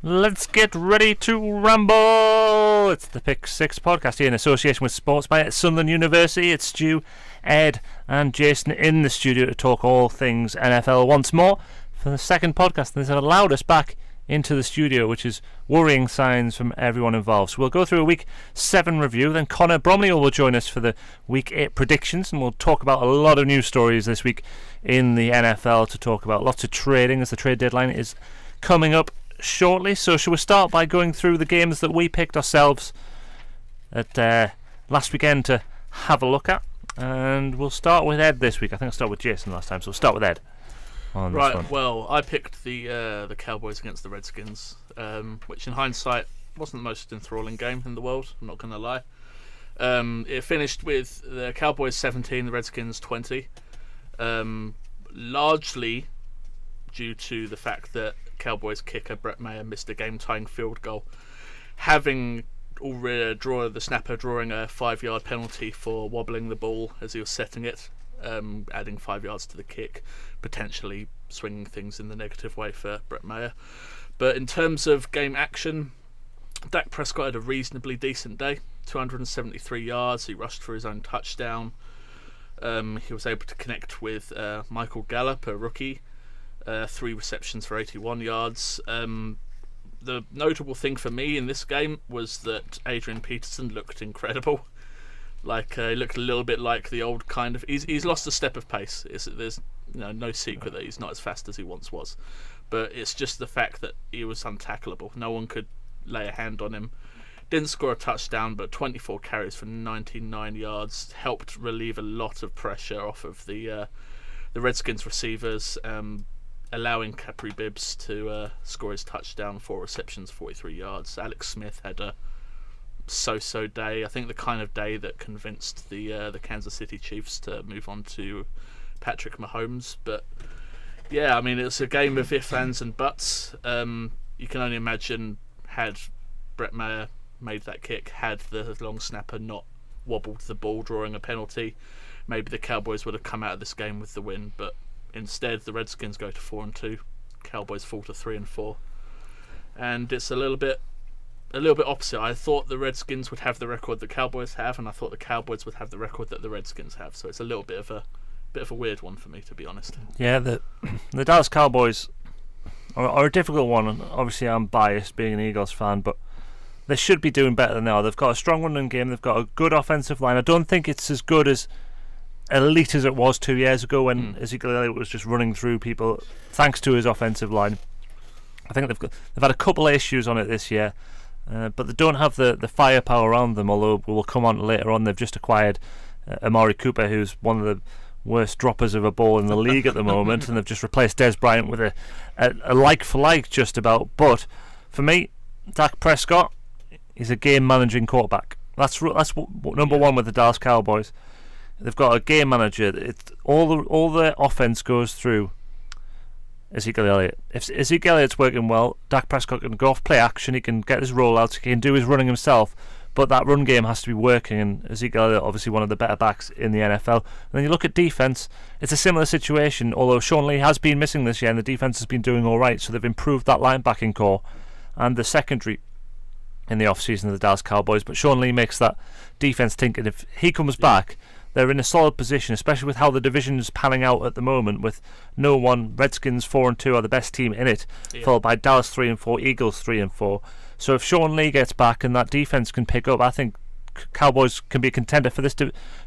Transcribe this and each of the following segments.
Let's get ready to rumble! It's the Pick 6 podcast here in association with SportsBite at Sunderland University. It's Stu, Ed and Jason in the studio to talk all things NFL once more for the second podcast. And this has allowed us back into the studio, which is worrying signs from everyone involved. So we'll go through a Week 7 review. Then Connor Bromley will join us for the Week 8 predictions. And we'll talk about a lot of news stories this week in the NFL to talk about. Lots of trading as the trade deadline is coming up shortly. So shall we start by going through the games that we picked ourselves at last weekend to have a look at, and we'll start with Ed this week. I think I'll start with Jason last time, so we'll start with Ed on this one. Well, I picked the Cowboys against the Redskins, which in hindsight wasn't the most enthralling game in the world, I'm not going to lie. It finished with the Cowboys 17, the Redskins 20, largely due to the fact that Cowboys kicker Brett Maher missed a game-tying field goal, having already the snapper drawing a 5-yard penalty for wobbling the ball as he was setting it, adding 5 yards to the kick, potentially swinging things in the negative way for Brett Maher. But in terms of game action, Dak Prescott had a reasonably decent day, 273 yards, he rushed for his own touchdown. He was able to connect with Michael Gallup, a rookie, 3 receptions for 81 yards. The notable thing for me in this game was that Adrian Peterson looked incredible. He looked a little bit like the old kind of. He's lost a step of pace. There's no secret that he's not as fast as he once was, but it's just the fact that he was untackleable. No one could lay a hand on him. Didn't score a touchdown, but 24 carries for 99 yards helped relieve a lot of pressure off of the Redskins receivers. Allowing Capri Bibbs to score his touchdown, 4 receptions, 43 yards. Alex Smith had a so-so day. I think the kind of day that convinced the Kansas City Chiefs to move on to Patrick Mahomes. But yeah, I mean, it's a game of ifs, ands and buts. You can only imagine had Brett Maher made that kick, had the long snapper not wobbled the ball drawing a penalty, maybe the Cowboys would have come out of this game with the win. But instead, the Redskins go to 4-2. Cowboys fall to 3-4, and it's a little bit opposite. I thought the Redskins would have the record the Cowboys have, and I thought the Cowboys would have the record that the Redskins have. So it's a little bit of a weird one for me, to be honest. Yeah, the Dallas Cowboys are a difficult one. And obviously, I'm biased, being an Eagles fan, but they should be doing better than they are. They've got a strong running game. They've got a good offensive line. I don't think it's as good as elite as it was 2 years ago when Ezekiel Elliott was just running through people thanks to his offensive line. I think they've had a couple of issues on it this year, but they don't have the firepower around them, although we'll come on later on. They've just acquired Amari Cooper, who's one of the worst droppers of a ball in the league at the moment, and they've just replaced Des Bryant with a like-for-like just about. But for me, Dak Prescott is a game-managing quarterback. That's number one with the Dallas Cowboys. They've got a game manager. All the offense goes through Ezekiel Elliott. If Ezekiel Elliott's working well, Dak Prescott can go off play action. He can get his rollouts. He can do his running himself. But that run game has to be working. And Ezekiel Elliott, obviously one of the better backs in the NFL. And then you look at defense. It's a similar situation. Although Sean Lee has been missing this year, and the defense has been doing all right. So they've improved that linebacking core and the secondary in the off-season of the Dallas Cowboys. But Sean Lee makes that defense think. And if he comes back, they're in a solid position, especially with how the division's panning out at the moment, with no one. Redskins 4-2 are the best team in it, followed by Dallas 3-4, Eagles 3-4. So if Sean Lee gets back and that defense can pick up, I think Cowboys can be a contender for this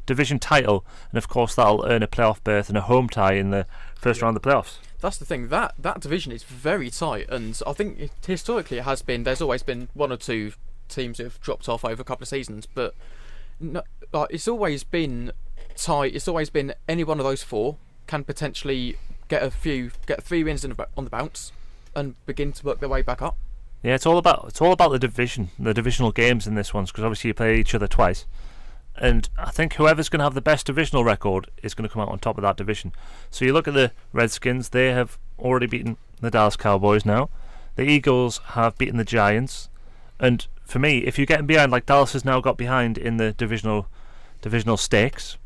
division title, and of course that'll earn a playoff berth and a home tie in the first round of the playoffs. That's the thing, that division is very tight, and I think historically it has been. There's always been 1 or 2 teams who have dropped off over a couple of seasons, but no, it's always been tight. It's always been any one of those 4 can potentially get 3 wins on the bounce and begin to work their way back up. Yeah, it's all about the division, the divisional games in this one, because obviously you play each other twice, and I think whoever's going to have the best divisional record is going to come out on top of that division. So you look at the Redskins; they have already beaten the Dallas Cowboys now. The Eagles have beaten the Giants, and for me, if you're getting behind like Dallas has now got behind in the divisional stakes,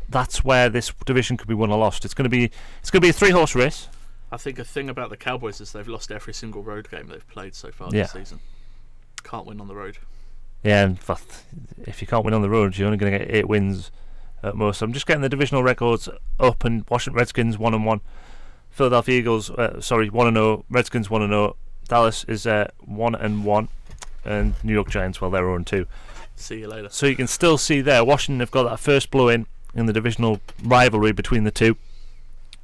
that's where this division could be won or lost. It's going to be a 3-horse race, I think a thing about the Cowboys is they've lost every single road game they've played so far Yeah. this season. Can't win on the road. Yeah, and if you can't win on the road, you're only going to get 8 wins at most. I'm just getting the divisional records up, and Washington Redskins 1-1, Philadelphia Eagles 1-0, Redskins 1-0, Dallas is 1-1, and New York Giants, well, they're 0-2. See you later. So you can still see there, Washington have got that first blow in the divisional rivalry between the two.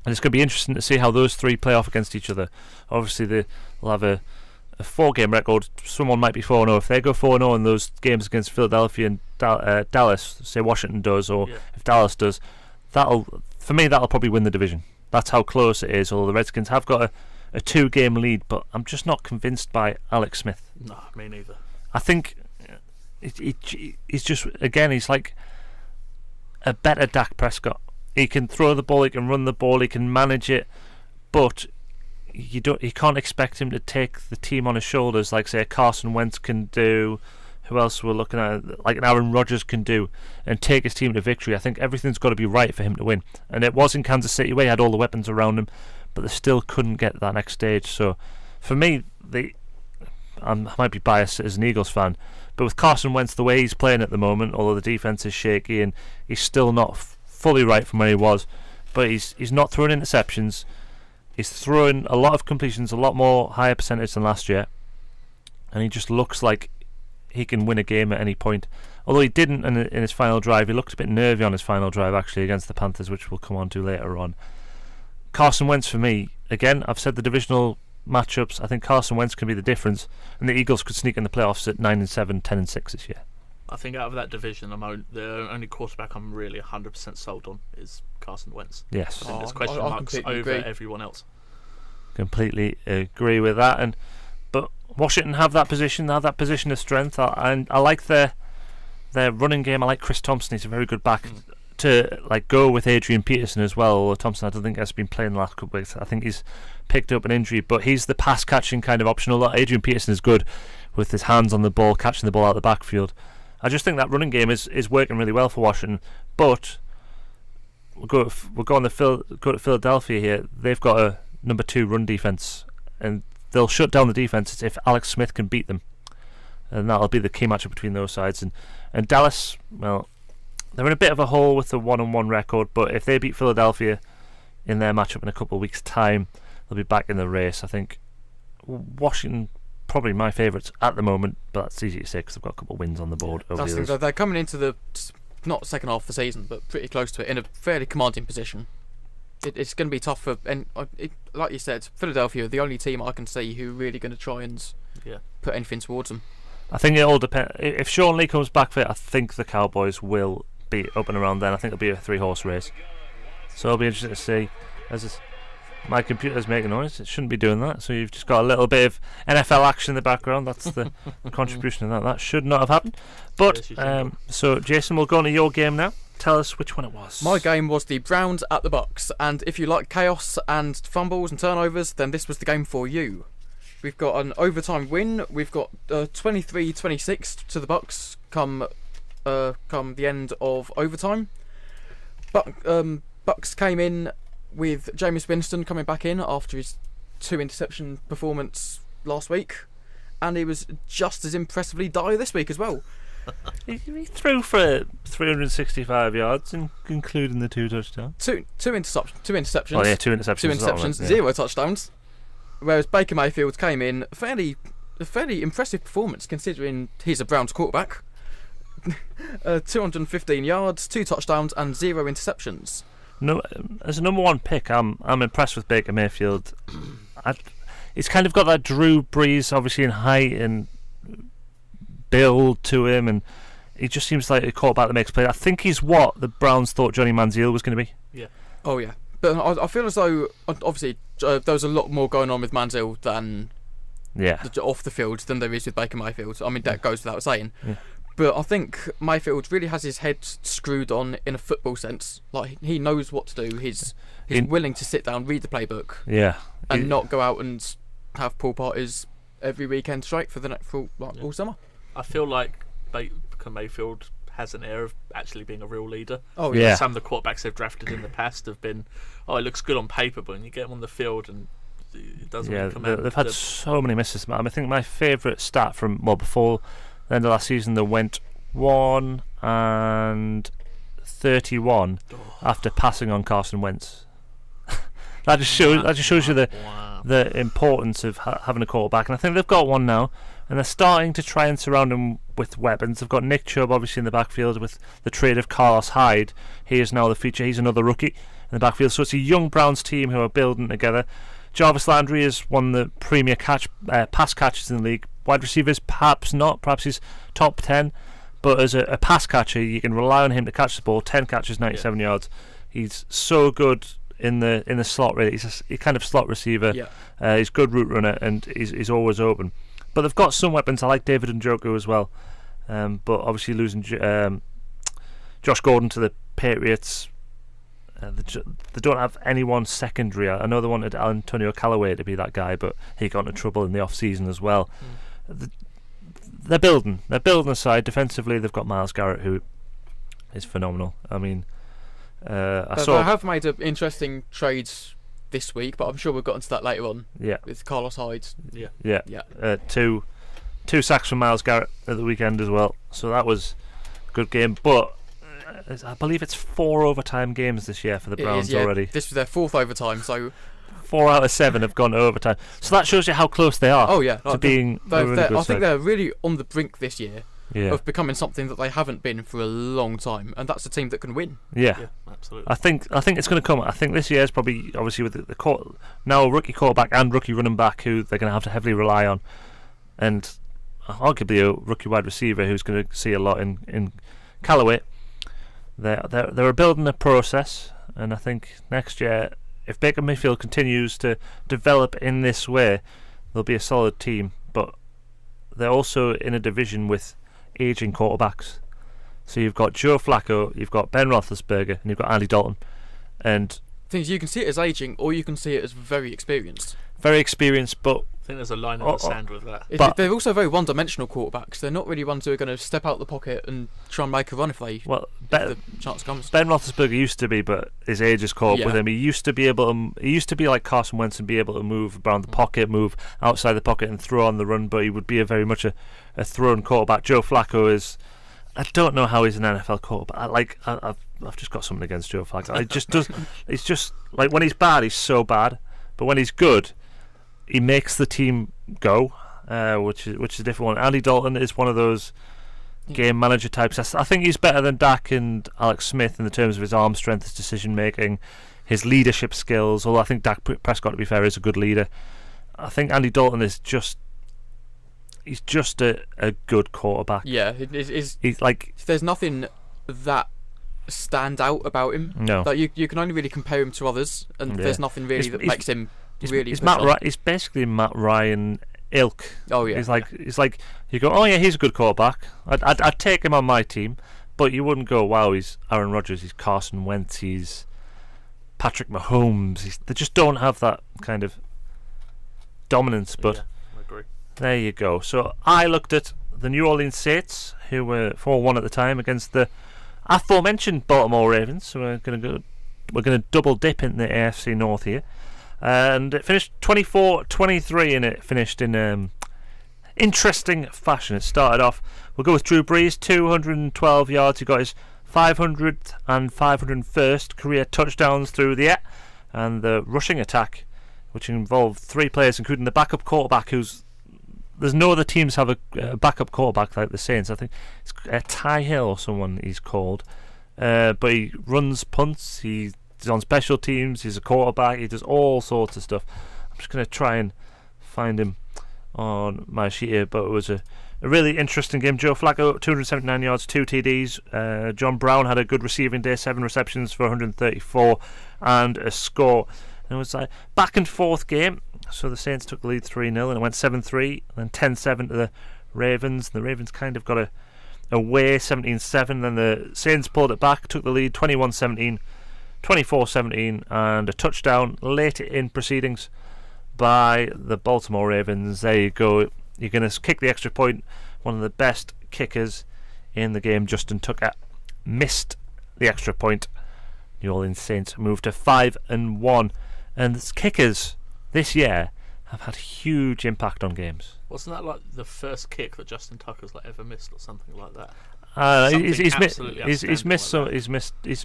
And it's going to be interesting to see how those three play off against each other. Obviously, they'll have a 4-game record. Someone might be 4-0. If they go 4-0 in those games against Philadelphia and Dallas, say Washington does, or if Dallas does, that'll probably win the division. That's how close it is. Although the Redskins have got a 2-game lead, but I'm just not convinced by Alex Smith. No, me neither. I think he's just, again, he's like a better Dak Prescott. He can throw the ball, he can run the ball, he can manage it, but you can't expect him to take the team on his shoulders like, say, Carson Wentz can do. Who else we're looking at? Like an Aaron Rodgers can do, and take his team to victory. I think everything's got to be right for him to win, and it was in Kansas City where he had all the weapons around him, but they still couldn't get to that next stage. So, for me, I might be biased as an Eagles fan, but with Carson Wentz the way he's playing at the moment, although the defense is shaky and he's still not fully right from where he was, but he's not throwing interceptions. He's throwing a lot of completions, a lot more higher percentage than last year, and he just looks like he can win a game at any point. Although he didn't in his final drive. He looked a bit nervy on his final drive actually against the Panthers, which we'll come on to later on. Carson Wentz for me, again, I've said the divisional matchups, I think Carson Wentz can be the difference, and the Eagles could sneak in the playoffs at 9-7, 10-6 this year. I think out of that division, the only quarterback I'm really 100% sold on is Carson Wentz. Yes. I think there's question marks over everyone else. Completely agree with that. But Washington have that position. They have that position of strength, and I like their running game. I like Chris Thompson. He's a very good back to go with Adrian Peterson as well. Although Thompson, I don't think has been playing the last couple of weeks. I think he's picked up an injury, but he's the pass catching kind of option. Although Adrian Peterson is good with his hands on the ball, catching the ball out of the backfield. I just think that running game is working really well for Washington. But we'll go to Philadelphia here. They've got a number 2 run defense, and they'll shut down the defense if Alex Smith can beat them, and that'll be the key matchup between those sides. And Dallas, well, they're in a bit of a hole with the 1-1 record, but if they beat Philadelphia in their matchup in a couple of weeks' time, they'll be back in the race. I think Washington probably my favourites at the moment, but that's easy to say because they've got a couple of wins on the board over the others. They're coming into the not second half of the season, but pretty close to it in a fairly commanding position. It's going to be tough for, and like you said, Philadelphia are the only team I can see who are really going to try and put anything towards them. I think it all depends. If Sean Lee comes back fit, I think the Cowboys will be up and around then. I think it'll be a 3-horse race. So it'll be interesting to see. My computer's making noise. It shouldn't be doing that. So you've just got a little bit of NFL action in the background. That's the contribution of that. That should not have happened. But so Jason, we'll go on to your game now. Tell us which one it was. My game was the Browns at the Bucks, and if you like chaos and fumbles and turnovers, then this was the game for you. We've got an overtime win. We've got 23-26 to the Bucks come the end of overtime. Bucks came in with Jameis Winston coming back in after his 2 interception performance last week, and he was just as impressively dire this week as well. He threw for 365 yards, including the 2 touchdowns. Two interceptions. Oh yeah, 2 interceptions. 2 interceptions, 0 touchdowns. Whereas Baker Mayfield came in a fairly impressive performance considering he's a Browns quarterback. 215 yards, 2 touchdowns, and 0 interceptions. No, as a number 1 pick, I'm impressed with Baker Mayfield. He's kind of got that Drew Brees, obviously in height and build to him, and he just seems like a quarterback that makes plays. I think he's what the Browns thought Johnny Manziel was going to be. Yeah. Oh yeah, but I feel as though obviously there was a lot more going on with Manziel than off the field than there is with Baker Mayfield. I mean that goes without saying. Yeah. But I think Mayfield really has his head screwed on in a football sense. Like he knows what to do. He's willing to sit down, read the playbook, and not go out and have pool parties every weekend straight for all summer. I feel like Baker Mayfield has an air of actually being a real leader. Oh yeah. Some of the quarterbacks they've drafted in the past have been, it looks good on paper, but when you get them on the field and It doesn't Yeah, command they've had the- so many misses. I think my favourite stat from before the end of last season, they went 1 and 31 after passing on Carson Wentz. that just shows you the importance of having a quarterback, and I think they've got one now, and they're starting to try and surround him with weapons. They've got Nick Chubb obviously in the backfield with the trade of Carlos Hyde. He is now the feature. He's another rookie in the backfield, so it's a young Browns team who are building together. Jarvis Landry is one of the premier pass catchers in the league. Wide receivers, perhaps not. Perhaps he's top 10. But as a pass catcher, you can rely on him to catch the ball. 10 catches, 97 yards. He's so good in the slot, really. He's a kind of slot receiver. Yeah. He's a good route runner, and he's always open. But they've got some weapons. I like David Njoku as well. But obviously losing Josh Gordon to the Patriots, they don't have anyone secondary. I know they wanted Antonio Callaway to be that guy, but he got into trouble in the off-season as well. They're building a side. Defensively, they've got Myles Garrett, who is phenomenal. I mean, They have made interesting trades this week, but I'm sure we'll get into that later on. Yeah, with Carlos Hyde. Yeah. Two sacks from Myles Garrett at the weekend as well. So that was a good game. But I believe it's 4 overtime games this year for the Browns already. This was their 4th overtime, so 4 out of 7 have gone to overtime. So that shows you how close they are. Oh yeah, to being a really good I side. think they're really on the brink this year Yeah. of becoming something that they haven't been for a long time, and that's a team that can win. Yeah. Yeah, absolutely. I think it's going to come. I think this year is probably obviously with the now a rookie quarterback and rookie running back who they're going to have to heavily rely on, and arguably a rookie wide receiver who's going to see a lot in Callaway. They're building a process, and I think next year, if Baker Mayfield continues to develop in this way, they'll be a solid team. But they're also in a division with aging quarterbacks. So you've got Joe Flacco, you've got Ben Roethlisberger, and you've got Andy Dalton. And Things you can see it as aging, or you can see it as very experienced. very experienced, but I think there's a line in the sand with that. But- They're also very one-dimensional quarterbacks. They're not really ones who are going to step out the pocket and try and make a run if the chance comes. Ben Roethlisberger used to be, but his age has caught up with him. He used to be like Carson Wentz and be able to move around the pocket, move outside the pocket, and throw on the run. But he would be very much a thrown quarterback. Joe Flacco is. I don't know how he's an NFL quarterback. I've just got something against Joe Flacco. It's just like when he's bad, he's so bad. But when he's good, he makes the team go, which is a different one. Andy Dalton is one of those game manager types. I think he's better than Dak and Alex Smith in the terms of his arm strength, his decision making, his leadership skills. Although I think Dak Prescott, to be fair, is a good leader. I think Andy Dalton is he's just a good quarterback. Yeah, he's like there's nothing that stand out about him. No, like you can only really compare him to others, and there's nothing really that makes him really. He's basically Matt Ryan ilk. Oh yeah, he's like you go, oh yeah, he's a good quarterback. I'd take him on my team, but you wouldn't go, wow, he's Aaron Rodgers, he's Carson Wentz, he's Patrick Mahomes. They just don't have that kind of dominance. But I agree. There you go. So I looked at the New Orleans Saints, who were 4-1 at the time, against the aforementioned Baltimore Ravens. So we're going to double dip in the AFC North here. And it finished 24-23, and it finished in interesting fashion. It started off, we'll go with Drew Brees, 212 yards. He got his 500th and 501st career touchdowns through the air. And the rushing attack, which involved 3 players, including the backup quarterback, there's no other teams have a backup quarterback like the Saints. I think it's Ty Hill or someone he's called. But he runs punts, he's on special teams, he's a quarterback, he does all sorts of stuff. I'm just going to try and find him on my sheet here, but it was a really interesting game. Joe Flacco, 279 yards, 2 TDs. John Brown had a good receiving day, 7 receptions for 134 and a score. And it was a back and forth game. So the Saints took the lead 3-0, and it went 7-3, and then 10-7 to the Ravens. And the Ravens kind of got away 17-7. Then the Saints pulled it back, took the lead 21-17, 24-17, and a touchdown late in proceedings by the Baltimore Ravens. There you go. You're going to kick the extra point. One of the best kickers in the game, Justin Tucker, missed the extra point. New Orleans Saints moved to 5-1, and the kickers, this year have had huge impact on games. Wasn't that like the first kick that Justin Tucker's ever missed, or something like that? He's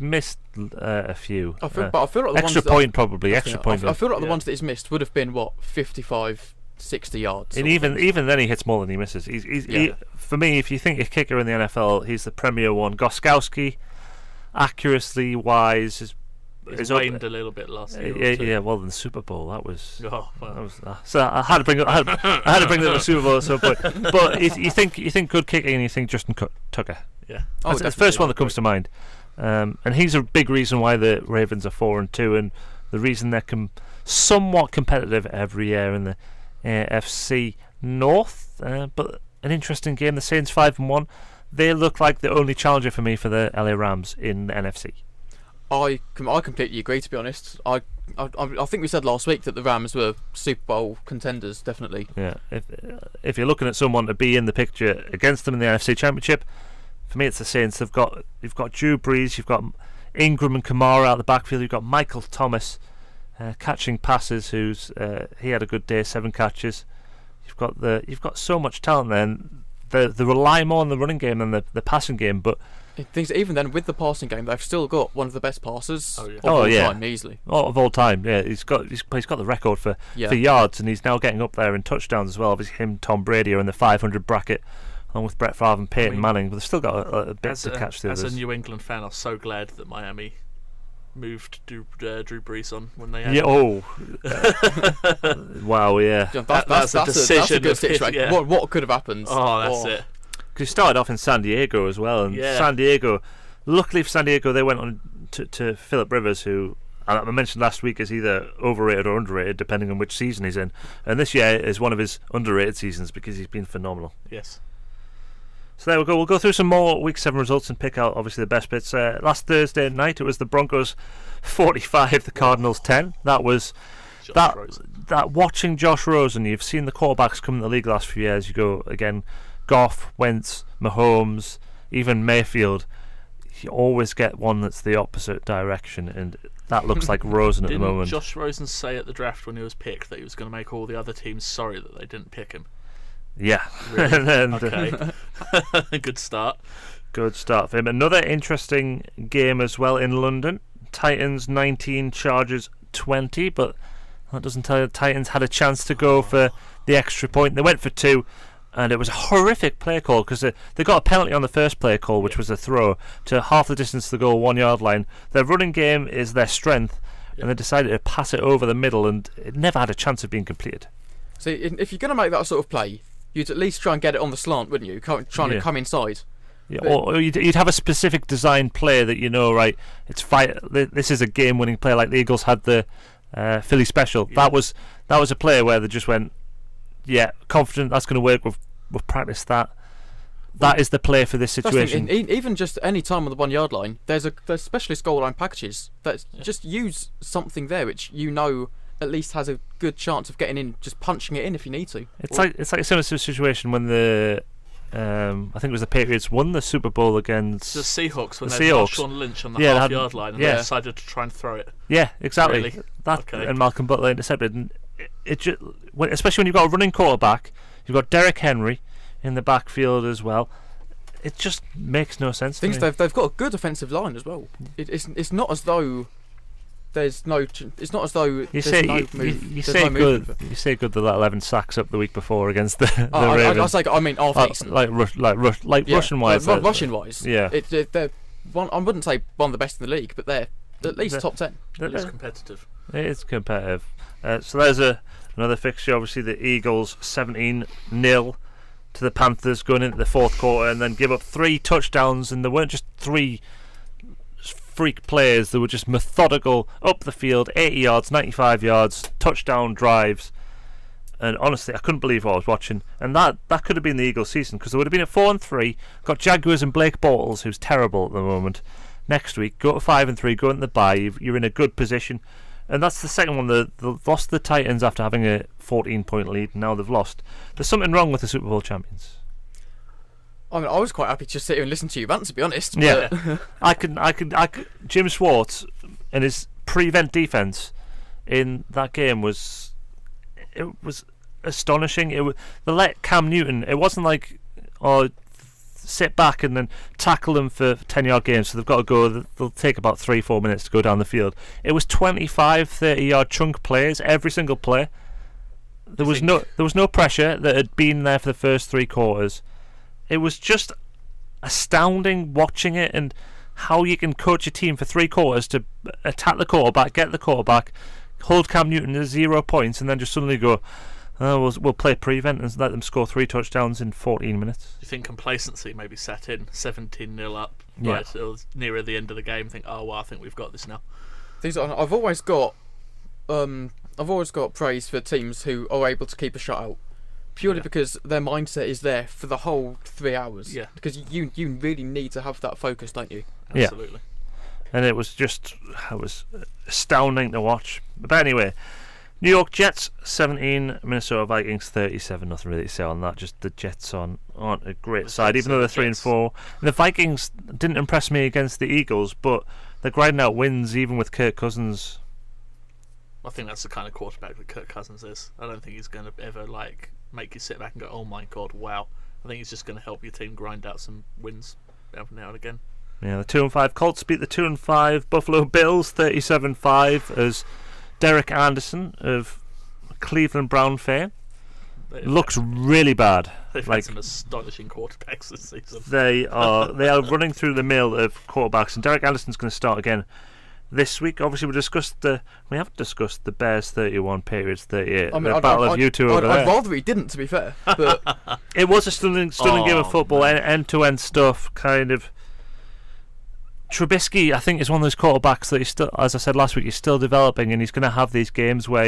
missed a few. I feel like the extra ones point probably. Extra point. I feel like the ones that he's missed would have been 55, 60 yards. And even then, he hits more than he misses. He, for me, if you think a kicker in the NFL, he's the premier one. Goskowski, accuracy wise, He's waned a little bit last year. Yeah. Well, in the Super Bowl, that was. Oh, well. That was so I had to bring it. I had to bring it to the Super Bowl at some point. But you think good kicking, and you think Justin Tucker. Yeah. That's the first one that comes to mind. And he's a big reason why the Ravens are 4-2, and the reason they're somewhat competitive every year in the AFC North. But an interesting game. The Saints 5-1. They look like the only challenger for me for the LA Rams in the NFC. I completely agree. To be honest, I think we said last week that the Rams were Super Bowl contenders, definitely. Yeah. If you're looking at someone to be in the picture against them in the NFC Championship, for me it's the Saints. You've got Drew Brees, you've got Ingram and Kamara out the backfield, you've got Michael Thomas catching passes. He had a good day, 7 catches. You've got so much talent there. And they rely more on the running game than the passing game, but. Even then, with the passing game, they've still got one of the best passers of all time, easily. Of all time, yeah. He's got the record for yards, and he's now getting up there in touchdowns as well. Obviously, him, Tom Brady are in the 500 bracket, along with Brett Favre and Peyton Manning, but they've still got a bit to catch the others. As a New England fan, I'm so glad that Miami moved Drew Brees on when they had wow, yeah. That's a decision. That's a good situation. Yeah. What could have happened? Oh, that's it. Because he started off in San Diego as well, and San Diego, luckily for San Diego, they went on to Phillip Rivers, who I mentioned last week is either overrated or underrated depending on which season he's in, and this year is one of his underrated seasons because he's been phenomenal. Yes. So there we go. We'll go through some more Week 7 results and pick out obviously the best bits. Last Thursday night it was the Broncos 45, the Cardinals 10. That was that watching Josh Rosen. You've seen the quarterbacks come in the league the last few years. You go again. Goff, Wentz, Mahomes, even Mayfield, you always get one that's the opposite direction, and that looks like Rosen at the moment. Didn't Josh Rosen say at the draft when he was picked that he was going to make all the other teams sorry that they didn't pick him? Yeah. Really? Okay. Good start. Good start for him. Another interesting game as well in London. Titans 19, Chargers 20, but that doesn't tell you the Titans had a chance to go for the extra point. They went for 2. And it was a horrific play call because they got a penalty on the first play call, which was a throw to half the distance to the goal, 1 yard line. Their running game is their strength, and they decided to pass it over the middle, and it never had a chance of being completed. See, if you're going to make that sort of play, you'd at least try and get it on the slant, wouldn't you? Trying to come inside. Yeah, or you'd have a specific design play that right. This is a game-winning play, like the Eagles had the Philly special. Yeah. That was a play where they just went. Yeah, confident that's going to work. We've practiced that. That is the play for this situation. Even just any time on the 1 yard line, there's specialist goal line packages that just use something there which at least has a good chance of getting in, just punching it in if you need to. It's like a similar situation when I think it was the Patriots won the Super Bowl against the Seahawks when they had Marshawn Lynch on the half yard line and they decided to try and throw it. Yeah, exactly. Really? And Malcolm Butler intercepted. And especially when you've got a running quarterback, you've got Derrick Henry in the backfield as well. It just makes no sense. They've got a good offensive line as well. It's not as though there's no. It's not as though you say good. You say good. The 11 sacks up the week before against the Ravens. I mean, offense. Rushing wise. Rushing wise. Yeah. They're I wouldn't say one of the best in the league, but they're at least top 10. It's competitive. It is competitive. So there's another fixture. Obviously, the Eagles 17-0 to the Panthers going into the fourth quarter, and then give up 3 touchdowns. And there weren't just 3 freak players; they were just methodical up the field, 80 yards, 95 yards, touchdown drives. And honestly, I couldn't believe what I was watching. And that could have been the Eagles' season, because they would have been at 4-3. Got Jaguars and Blake Bortles, who's terrible at the moment. Next week, go to 5-3, go into the bye. You're in a good position. And that's the second one. They've lost the Titans after having a 14-point lead, and now they've lost. There's something wrong with the Super Bowl champions. I mean, I was quite happy to just sit here and listen to you, Vance, to be honest. Yeah, I could. Jim Schwartz and his prevent defense in that game was it was astonishing. They let Cam Newton. It wasn't like sit back and then tackle them for 10-yard games. So they've got to go. They'll take about 3-4 minutes to go down the field. It was 25, 30-yard chunk plays every single play. There was no pressure that had been there for the first 3 quarters. It was just astounding watching it, and how you can coach a team for 3 quarters to attack the quarterback, get the quarterback, hold Cam Newton to 0 points, and then just suddenly go, we'll play prevent and let them score 3 touchdowns in 14 minutes. You think complacency maybe set in, 17-0 up, Yeah. right, it was nearer the end of the game, think, oh, well, I think we've got this now. I've always got praise for teams who are able to keep a shutout, purely because their mindset is there for the whole 3 hours. Yeah. Because you really need to have that focus, don't you? Yeah. Absolutely. And it was astounding to watch. But anyway, New York Jets 17, Minnesota Vikings 37. Nothing really to say on that. Just the Jets aren't a great side, even though they're 3-4. And the Vikings didn't impress me against the Eagles, but they're grinding out wins even with Kirk Cousins. I think that's the kind of quarterback that Kirk Cousins is. I don't think he's going to ever make you sit back and go, oh my god, wow. I think he's just going to help your team grind out some wins every now and again. Yeah, the 2-5 Colts beat the 2-5 Buffalo Bills 37-5 as Derek Anderson of Cleveland Brown fame looks really bad. They've had some astonishing quarterbacks this season. They are running through the mill of quarterbacks, and Derek Anderson's going to start again this week. Obviously, we haven't discussed the Bears 31, Patriots 38. The battle of you two over there. I'd rather he didn't, to be fair. But it was a stunning game of football, end-to-end stuff, kind of. Trubisky, I think, is one of those quarterbacks that he's still, as I said last week, he's still developing, and he's going to have these games where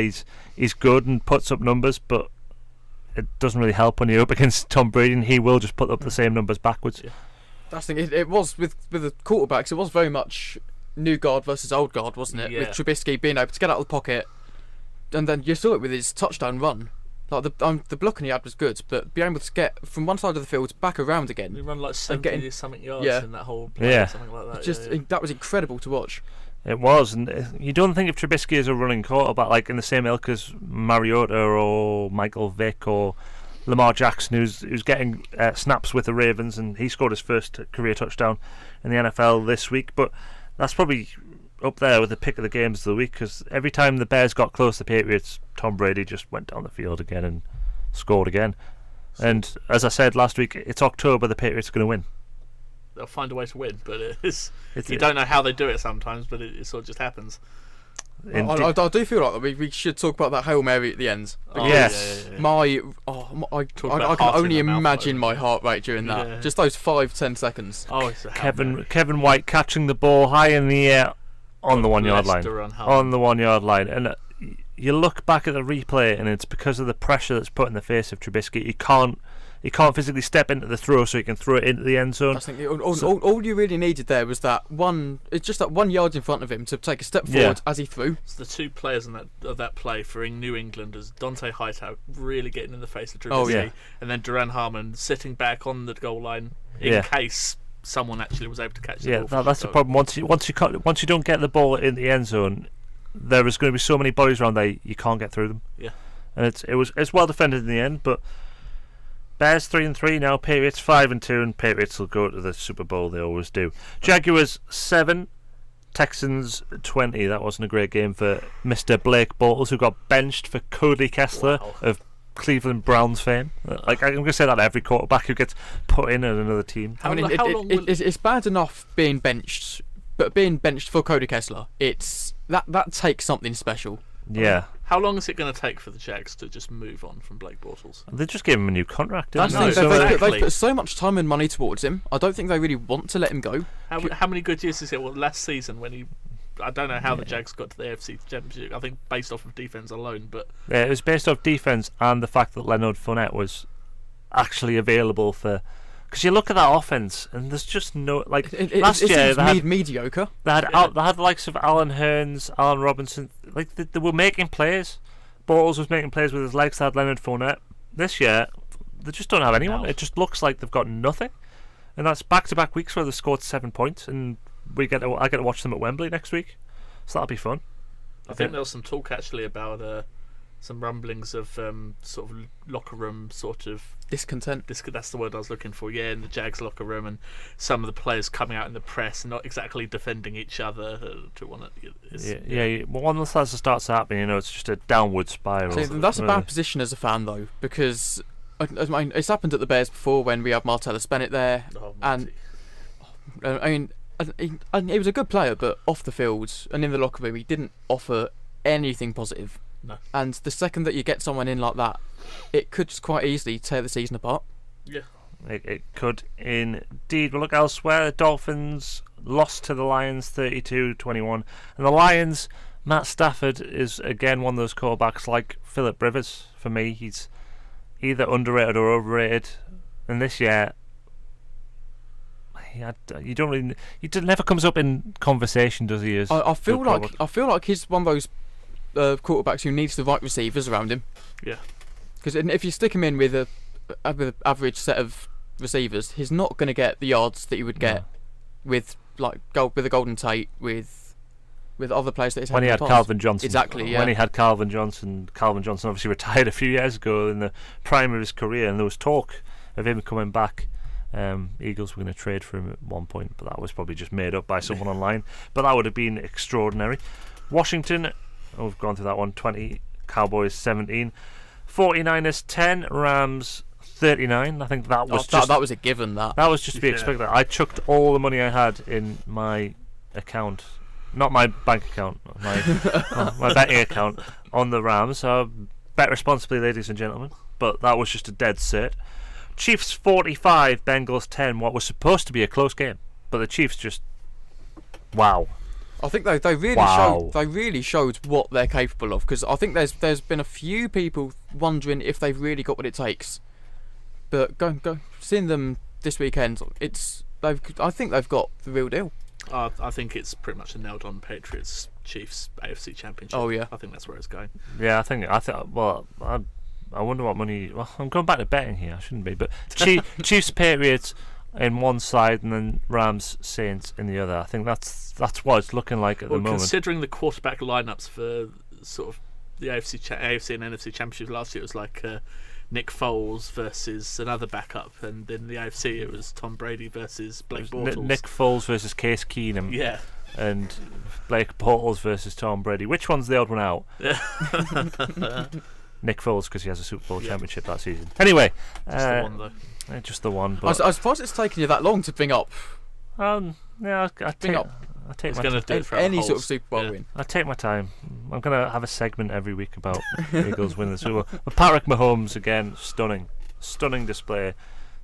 he's good and puts up numbers, but it doesn't really help when you're up against Tom Brady, and he will just put up the same numbers backwards. Yeah. That's the thing. It was with the quarterbacks. It was very much new guard versus old guard, wasn't it? Yeah. With Trubisky being able to get out of the pocket, and then you saw it with his touchdown run. Like the blocking he had was good, but being able to get from one side of the field back around again. He run like 70-something yards in that whole play, something like that. That was incredible to watch. It was, and you don't think of Trubisky as a running quarterback, like in the same ilk as Mariota or Michael Vick or Lamar Jackson, who's getting snaps with the Ravens, and he scored his first career touchdown in the NFL this week. But that's probably up there with the pick of the games of the week, because every time the Bears got close to the Patriots, Tom Brady just went down the field again and scored again. And as I said last week, it's October, the Patriots are going to win. They'll find a way to win, but you don't know how they do it sometimes, but it sort of just happens. I do feel like we should talk about that Hail Mary at the end. Yes. I can only imagine my heart rate during that. Yeah. Just those 5-10 seconds. Oh, it's a Kevin White catching the ball high in the air on the 1 yard line. On the 1 yard line. And you look back at the replay, and it's because of the pressure that's put in the face of Trubisky. He can't physically step into the throw, so he can throw it into the end zone. I think all you really needed there was that one. It's just that 1 yard in front of him to take a step forward as he threw. So the two players of that play for New England is Dante Hightower really getting in the face of Trubisky, and then Duran Harmon sitting back on the goal line in case someone actually was able to catch the ball. That's the problem. Once you don't get the ball in the end zone, there is going to be so many bodies around there you can't get through them. Yeah, and it's well defended in the end, but. Bears 3-3 now, Patriots 5-2, and Patriots will go to the Super Bowl. They always do. Jaguars 7, Texans 20. That wasn't a great game for Mr. Blake Bortles, who got benched for Cody Kessler of Cleveland Browns fame. I'm going to say that every quarterback who gets put in at another team. It's bad enough being benched, but being benched for Cody Kessler, that takes something special. Yeah. How long is it going to take for the Jags to just move on from Blake Bortles? They just gave him a new contract. They've put so much time and money towards him. I don't think they really want to let him go. How many good years is it? Well, last season when he... I don't know how the Jags got to the AFC Championship. I think based off of defence alone, but... Yeah, it was based off defence and the fact that Leonard Fournette was actually available for... Because you look at that offense, and there's just no last year they had mediocre. They had the likes of Alan Hearns, Allen Robinson. They were making plays. Bortles was making plays with his legs. They had Leonard Fournette. This year, they just don't have anyone. It just looks like they've got nothing. And that's back-to-back weeks where they scored 7 points, and I get to watch them at Wembley next week, so that'll be fun. I think there was some talk actually about some rumblings of sort of locker room sort of Discontent. that's the word I was looking for. Yeah, in the Jags locker room, and some of the players coming out in the press and not exactly defending each other to want to. Yeah. Well, once that starts happening, it's just a downward spiral. So that's a bad position as a fan, though, because I mean, it's happened at the Bears before when we had Martellus Bennett there, and I mean, he was a good player, but off the field and in the locker room, he didn't offer anything positive. No. And the second that you get someone in like that, it could just quite easily tear the season apart. Yeah. It could indeed. But look elsewhere. The Dolphins lost to the Lions 32-21. And the Lions, Matt Stafford is again one of those quarterbacks like Philip Rivers. For me, he's either underrated or overrated. And this year, he never comes up in conversation, does he? I feel like he's one of those quarterbacks who needs the right receivers around him. Yeah. Because if you stick him in with a average set of receivers, he's not going to get the yards that you would get with a Golden Tate, with other players that he's had when he in had the past. Calvin Johnson. Exactly, yeah. When he had Calvin Johnson obviously retired a few years ago in the prime of his career, and there was talk of him coming back. Eagles were going to trade for him at one point, but that was probably just made up by someone online. But that would have been extraordinary. Washington, we've gone through that one. 20, Cowboys 17, 49ers 10, Rams 39. I think that was that was a given. That was just to be expected. I chucked all the money I had in my account, not my bank account, my betting account, on the Rams. So bet responsibly, ladies and gentlemen. But that was just a dead cert. Chiefs 45, Bengals 10. What was supposed to be a close game, but the Chiefs just wow. I think they really showed what they're capable of, because I think there's been a few people wondering if they've really got what it takes. But seeing them this weekend, I think they've got the real deal. I think it's pretty much a nailed on Patriots Chiefs AFC Championship. Oh yeah, I think that's where it's going. Yeah, I wonder what money. Well, I'm going back to betting here. I shouldn't be, but Chiefs Patriots in one side and then Rams Saints in the other. I think that's what it's looking like at the moment. Considering the quarterback lineups for sort of the AFC and NFC Championships last year, it was like Nick Foles versus another backup, and in the AFC it was Tom Brady versus Blake Bortles. Nick Foles versus Case Keenum. Yeah. And Blake Bortles versus Tom Brady. Which one's the odd one out? Nick Foles, because he has a Super Bowl championship that season. Anyway, just the one though. Just the one. But I suppose it's taken you that long to bring up. Yeah, I take my time. Any sort of Super Bowl win. I take my time. I'm gonna have a segment every week about Eagles winning the Super Bowl. But Patrick Mahomes again, stunning display.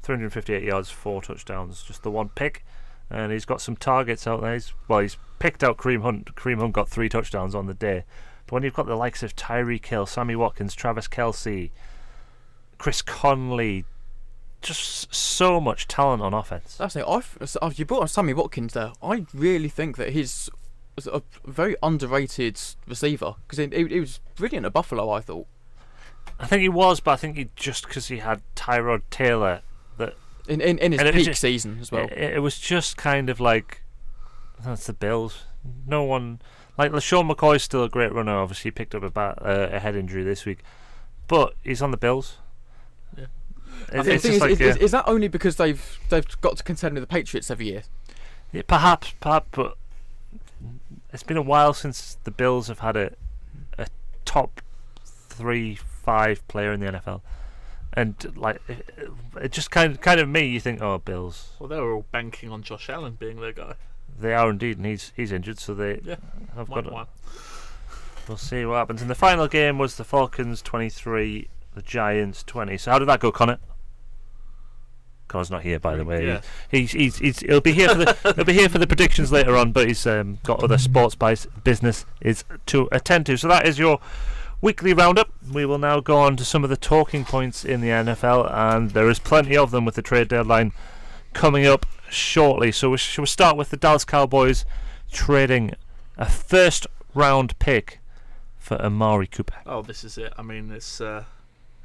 358 yards, 4 touchdowns, just the one pick, and he's got some targets out there. He's picked out Kareem Hunt. Kareem Hunt got 3 touchdowns on the day. But when you've got the likes of Tyreek Hill, Sammy Watkins, Travis Kelce, Chris Conley, just so much talent on offense. That's it. You brought on Sammy Watkins there. I really think that he's a very underrated receiver, because he was brilliant at Buffalo, I thought. I think he was, but I think because he had Tyrod Taylor that in his peak season as well. It was just kind of like, that's the Bills. No one like LaShawn McCoy's still a great runner. Obviously, he picked up a head injury this week, but he's on the Bills. Yeah. Is that only because they've got to contend with the Patriots every year? Yeah, perhaps, but it's been a while since the Bills have had a top 3-5 player in the NFL, and like it just kind of me. You think, oh, Bills. Well, they were all banking on Josh Allen being their guy. They are indeed, and he's injured, so they have got. One. We'll see what happens. And the final game was the Falcons 23, the Giants 20. So how did that go, Connor? Connor's not here, by the way. Yeah. He'll be here for the predictions later on, but he's got other sports business to attend to. So that is your weekly roundup. We will now go on to some of the talking points in the NFL, and there is plenty of them with the trade deadline coming up shortly. So shall we start with the Dallas Cowboys trading a first round pick for Amari Cooper? Oh, this is it. I mean, it's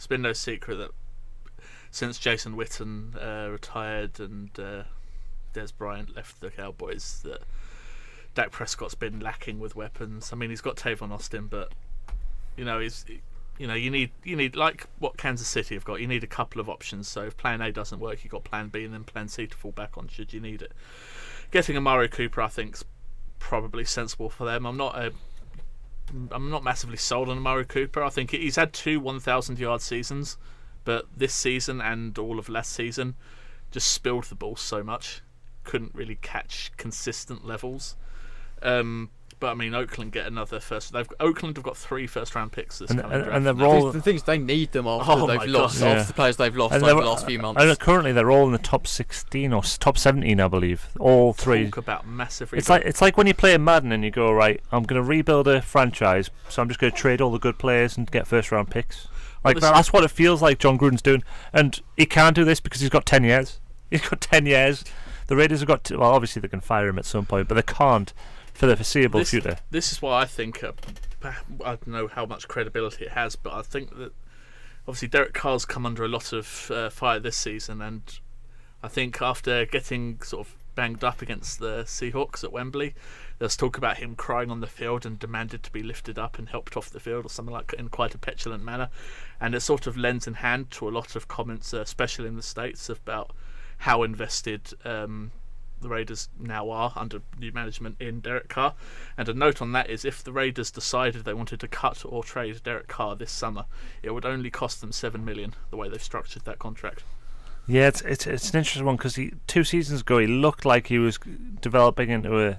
been no secret that since Jason Witten retired and Des Bryant left the Cowboys, that Dak Prescott's been lacking with weapons. I mean, he's got Tavon Austin, but you know, you need like what Kansas City have got. You need a couple of options. So if Plan A doesn't work, you've got Plan B and then Plan C to fall back on should you need it. Getting Amari Cooper, I think, is probably sensible for them. I'm not massively sold on Amari Cooper. I think he's had 2 1,000-yard seasons, but this season and all of last season just spilled the ball so much, couldn't really catch consistent levels. But I mean, Oakland get another first. Oakland have got 3 first-round picks this coming draft. And they're all The things they need them after they've lost, God. after the players they've lost and over the they're- last few months. and currently they're all in the top 16 or top 17, I believe. All 3. Talk about massive. It's like when you play Madden and you go, right, I'm going to rebuild a franchise, so I'm just going to trade all the good players and get first-round picks. Like that's what it feels like John Gruden's doing, and he can't do this because he's got 10 years. He's got 10 years. The Raiders have got well, obviously they can fire him at some point, but they can't for the foreseeable future. This is why I think I don't know how much credibility it has, but I think that obviously Derek Carr's come under a lot of fire this season, and I think after getting sort of banged up against the Seahawks at Wembley, there's talk about him crying on the field and demanded to be lifted up and helped off the field or something like in quite a petulant manner, and it sort of lends in hand to a lot of comments, especially in the States, about how invested the Raiders now are under new management in Derek Carr. And a note on that is if the Raiders decided they wanted to cut or trade Derek Carr this summer, it would only cost them $7 million the way they've structured that contract. Yeah, it's an interesting one because 2 seasons ago he looked like he was developing into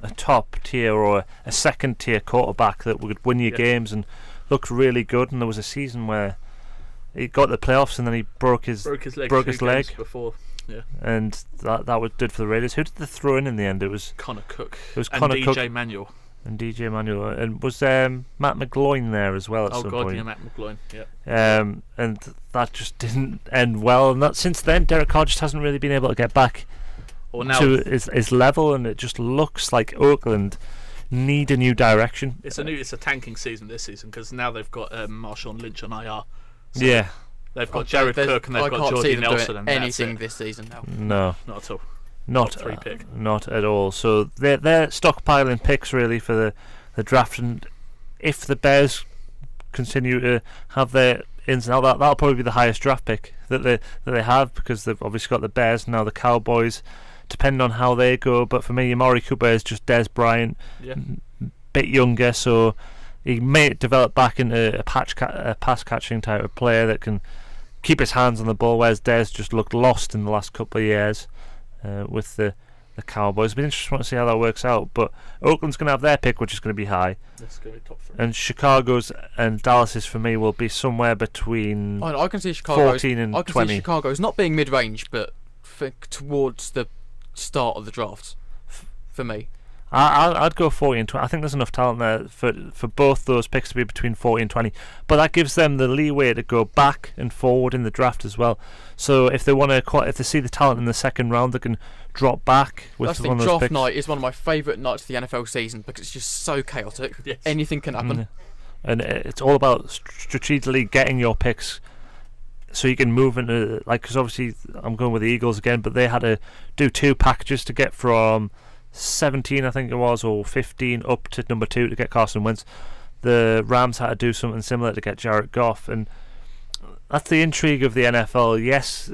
a top tier or a second tier quarterback that would win you games and looked really good. And there was a season where he got the playoffs and then he broke his leg before. Yeah, and that was good for the Raiders. Who did they throw in the end? It was Connor Cook. It was and Connor DJ Cook Manuel. And DJ Manuel, and was Matt McGloin there as well at some point? Yeah, Matt McGloin. Yeah. And that just didn't end well. And that since then, Derek Carr just hasn't really been able to get back to his level, and it just looks like Oakland need a new direction. It's a tanking season this season because now they've got Marshawn Lynch on IR. So yeah. They've got Jared Cook and they've got Jordy Nelson. And anything this season now. No, not at all. Not 3 pick. Not at all. So they're stockpiling picks really for the draft, and if the continue to have their ins and outs, that'll probably be the highest draft pick that they have because they've obviously got the Bears now, the Cowboys, depending on how they go. But for me, Amari Cooper is just Dez Bryant, bit younger, so he may develop back into a pass catching type of player that can keep his hands on the ball, whereas Dez just looked lost in the last couple of years with the Cowboys. It'll be interesting to see how that works out. But Oakland's going to have their pick, which is going to be high. That's going to be top 3. And Chicago's and Dallas's for me will be somewhere between I can see Chicago's 14 and 20. I can see Chicago's not being mid-range, but towards the start of the draft for me. I'd go 40 and 20. I think there's enough talent there for both those picks to be between 40 and 20. But that gives them the leeway to go back and forward in the draft as well. So if they if they see the talent in the second round, they can drop back with That's one of the those draft picks. night is one of my favourite nights of the NFL season because it's just so chaotic. Yes. Anything can happen. And it's all about strategically getting your picks so you can move into, because obviously I'm going with the Eagles again, but they had to do 2 packages to get from 17 I think it was, or 15 up to number 2 to get Carson Wentz. The Rams had to do something similar to get Jared Goff, and that's the intrigue of the NFL. Yes,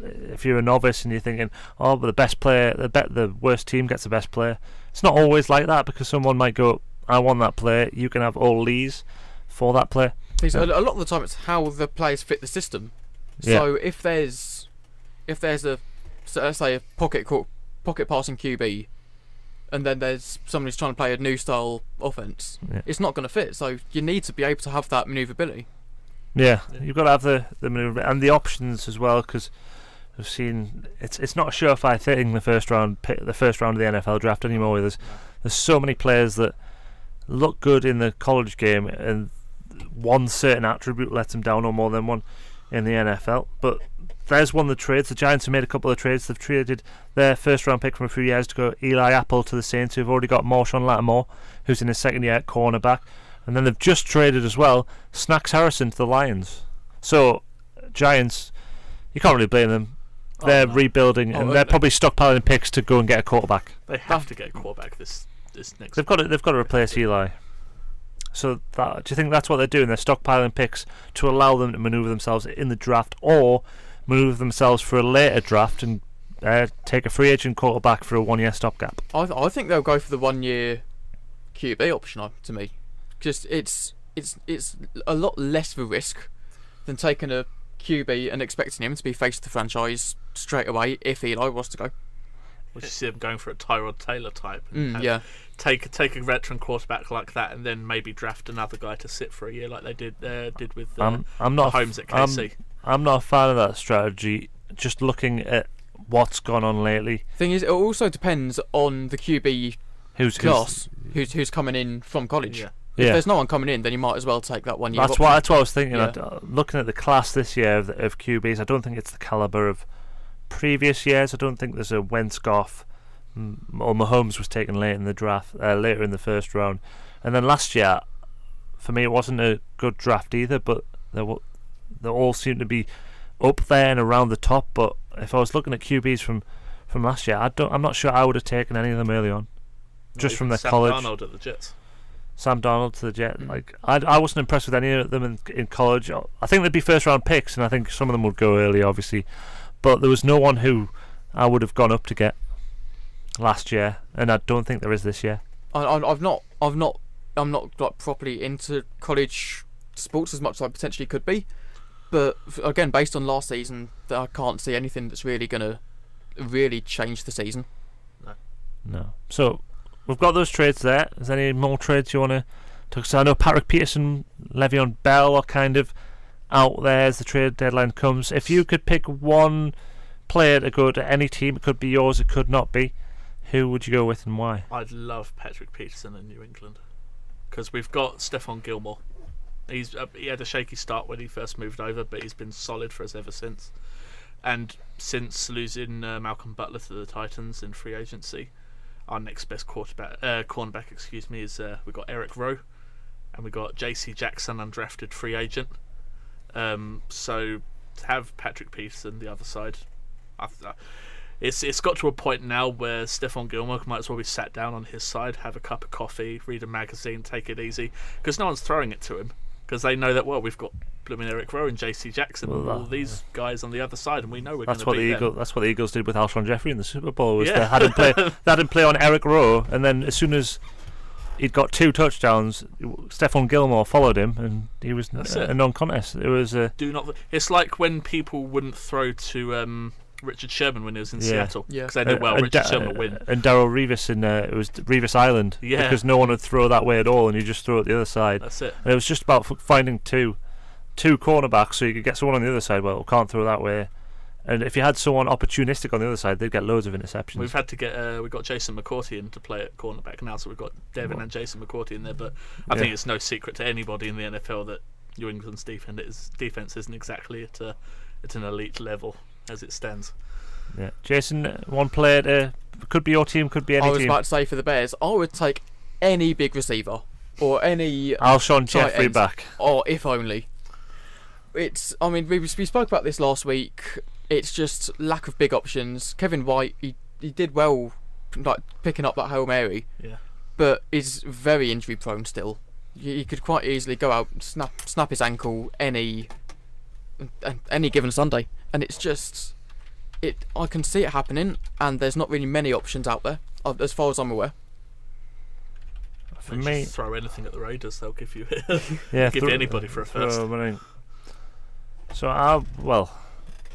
if you're a novice and you're thinking, but the best player, the worst team gets the best player, it's not always like that because someone might go, I want that player, you can have all these for that player. A lot of the time it's how the players fit the system. So if there's a, so let's say a pocket passing QB, and then there's someone who's trying to play a new style offense, it's not going to fit. So you need to be able to have that manoeuvrability. Yeah, you've got to have the maneuver and the options as well, because I've seen it's not a surefire thing the first round of the NFL draft anymore. There's so many players that look good in the college game, and one certain attribute lets them down, or more than one in the NFL. But there's one of the trades. The Giants have made a couple of trades. They've traded their first round pick from a few years to go Eli Apple to the Saints, who've already got Marshawn Lattimore, who's in his second year at cornerback. And then they've just traded as well Snacks Harrison to the Lions. So Giants, you can't really blame them. They're rebuilding, and they're probably stockpiling picks to go and get a quarterback. They have to get a quarterback this next. They've got to replace Eli. So do you think that's what they're doing? They're stockpiling picks to allow them to manoeuvre themselves in the draft, or manoeuvre themselves for a later draft and take a free agent quarterback for a 1-year stopgap? I think they'll go for the 1-year QB option. To me, just it's a lot less of a risk than taking a QB and expecting him to be face of the franchise straight away if Eli was to go. We just see them going for a Tyrod Taylor type. And Yeah. Take a veteran quarterback like that, and then maybe draft another guy to sit for a year, like they did with I'm not Mahomes at KC. I'm not a fan of that strategy. Just looking at what's gone on lately, Thing is, it also depends on the QB class who's coming in from college. Yeah. If Yeah. there's no one coming in, then you might as well take that 1-year. That's what I was thinking. Yeah. Looking at the class this year of QBs, I don't think it's the caliber of previous years. I don't think there's a Wentz, Goff, or Mahomes was taken late in the draft, later in the first round. And then last year, for me, it wasn't a good draft either. But they all seem to be up there and around the top. But if I was looking at QBs from last year, I'm not sure I would have taken any of them early on, just from their Sam college. Darnold at the Jets. Sam Darnold to the Jets. I wasn't impressed with any of them in college. I think they'd be first round picks, and I think some of them would go early, obviously. But there was no one who I would have gone up to get last year, and I don't think there is this year. I'm not like properly into college sports as much as I potentially could be, but again, based on last season, I can't see anything that's really gonna really change the season. No. So we've got those trades there. Is there any more trades you want to talk? So I know Patrick Peterson, Le'Veon Bell are kind of out there as the trade deadline comes. If you could pick one player to go to any team, it could be yours, it could not be. Who would you go with and why? I'd love Patrick Peterson in New England because we've got Stephon Gilmore. He had a shaky start when he first moved over, but he's been solid for us ever since. And since losing Malcolm Butler to the Titans in free agency, our next best cornerback, is we've got Eric Rowe, and we've got J.C. Jackson, undrafted free agent. So to have Patrick Peterson the other side, it's got to a point now where Stephon Gilmore might as well be sat down on his side, have a cup of coffee, read a magazine, take it easy, because no one's throwing it to him, because they know that we've got blooming Eric Rowe and J.C. Jackson and all these guys on the other side, and we know we're going to beat them. That's what the Eagles did with Alshon Jeffrey in the Super Bowl. Was Yeah. they had him play on Eric Rowe, and then as soon as he'd got 2 touchdowns, Stephon Gilmore followed him, and he was a non-contest. It was It's like when people wouldn't throw to Richard Sherman when he was in Seattle, Yeah. because they knew Richard Sherman would win. And Darrell Revis it was Revis Island, Yeah. because no one would throw that way at all, and you just throw it the other side. That's it. And it was just about finding two cornerbacks, so you could get someone on the other side. Well, can't throw that way. And if you had someone opportunistic on the other side, they'd get loads of interceptions. We've had to get we got Jason McCourty in to play at cornerback now, so we've got Devin and Jason McCourty in there. But I think it's no secret to anybody in the NFL that New England's defense isn't exactly at an elite level as it stands. Yeah, Jason, one player could be your team, could be any I was team. about to say for the Bears, I would take any big receiver or any Alshon tight Jeffrey ends, back. or if only. I mean, we spoke about this last week. It's just lack of big options. Kevin White, he did well, like picking up that Hail Mary, Yeah. but is very injury prone still. He could quite easily go out, snap his ankle any given Sunday, and it's just I can see it happening, and there's not really many options out there as far as I'm aware. For Just me, throw anything at the Raiders, they'll give you yeah, give anybody for a first. So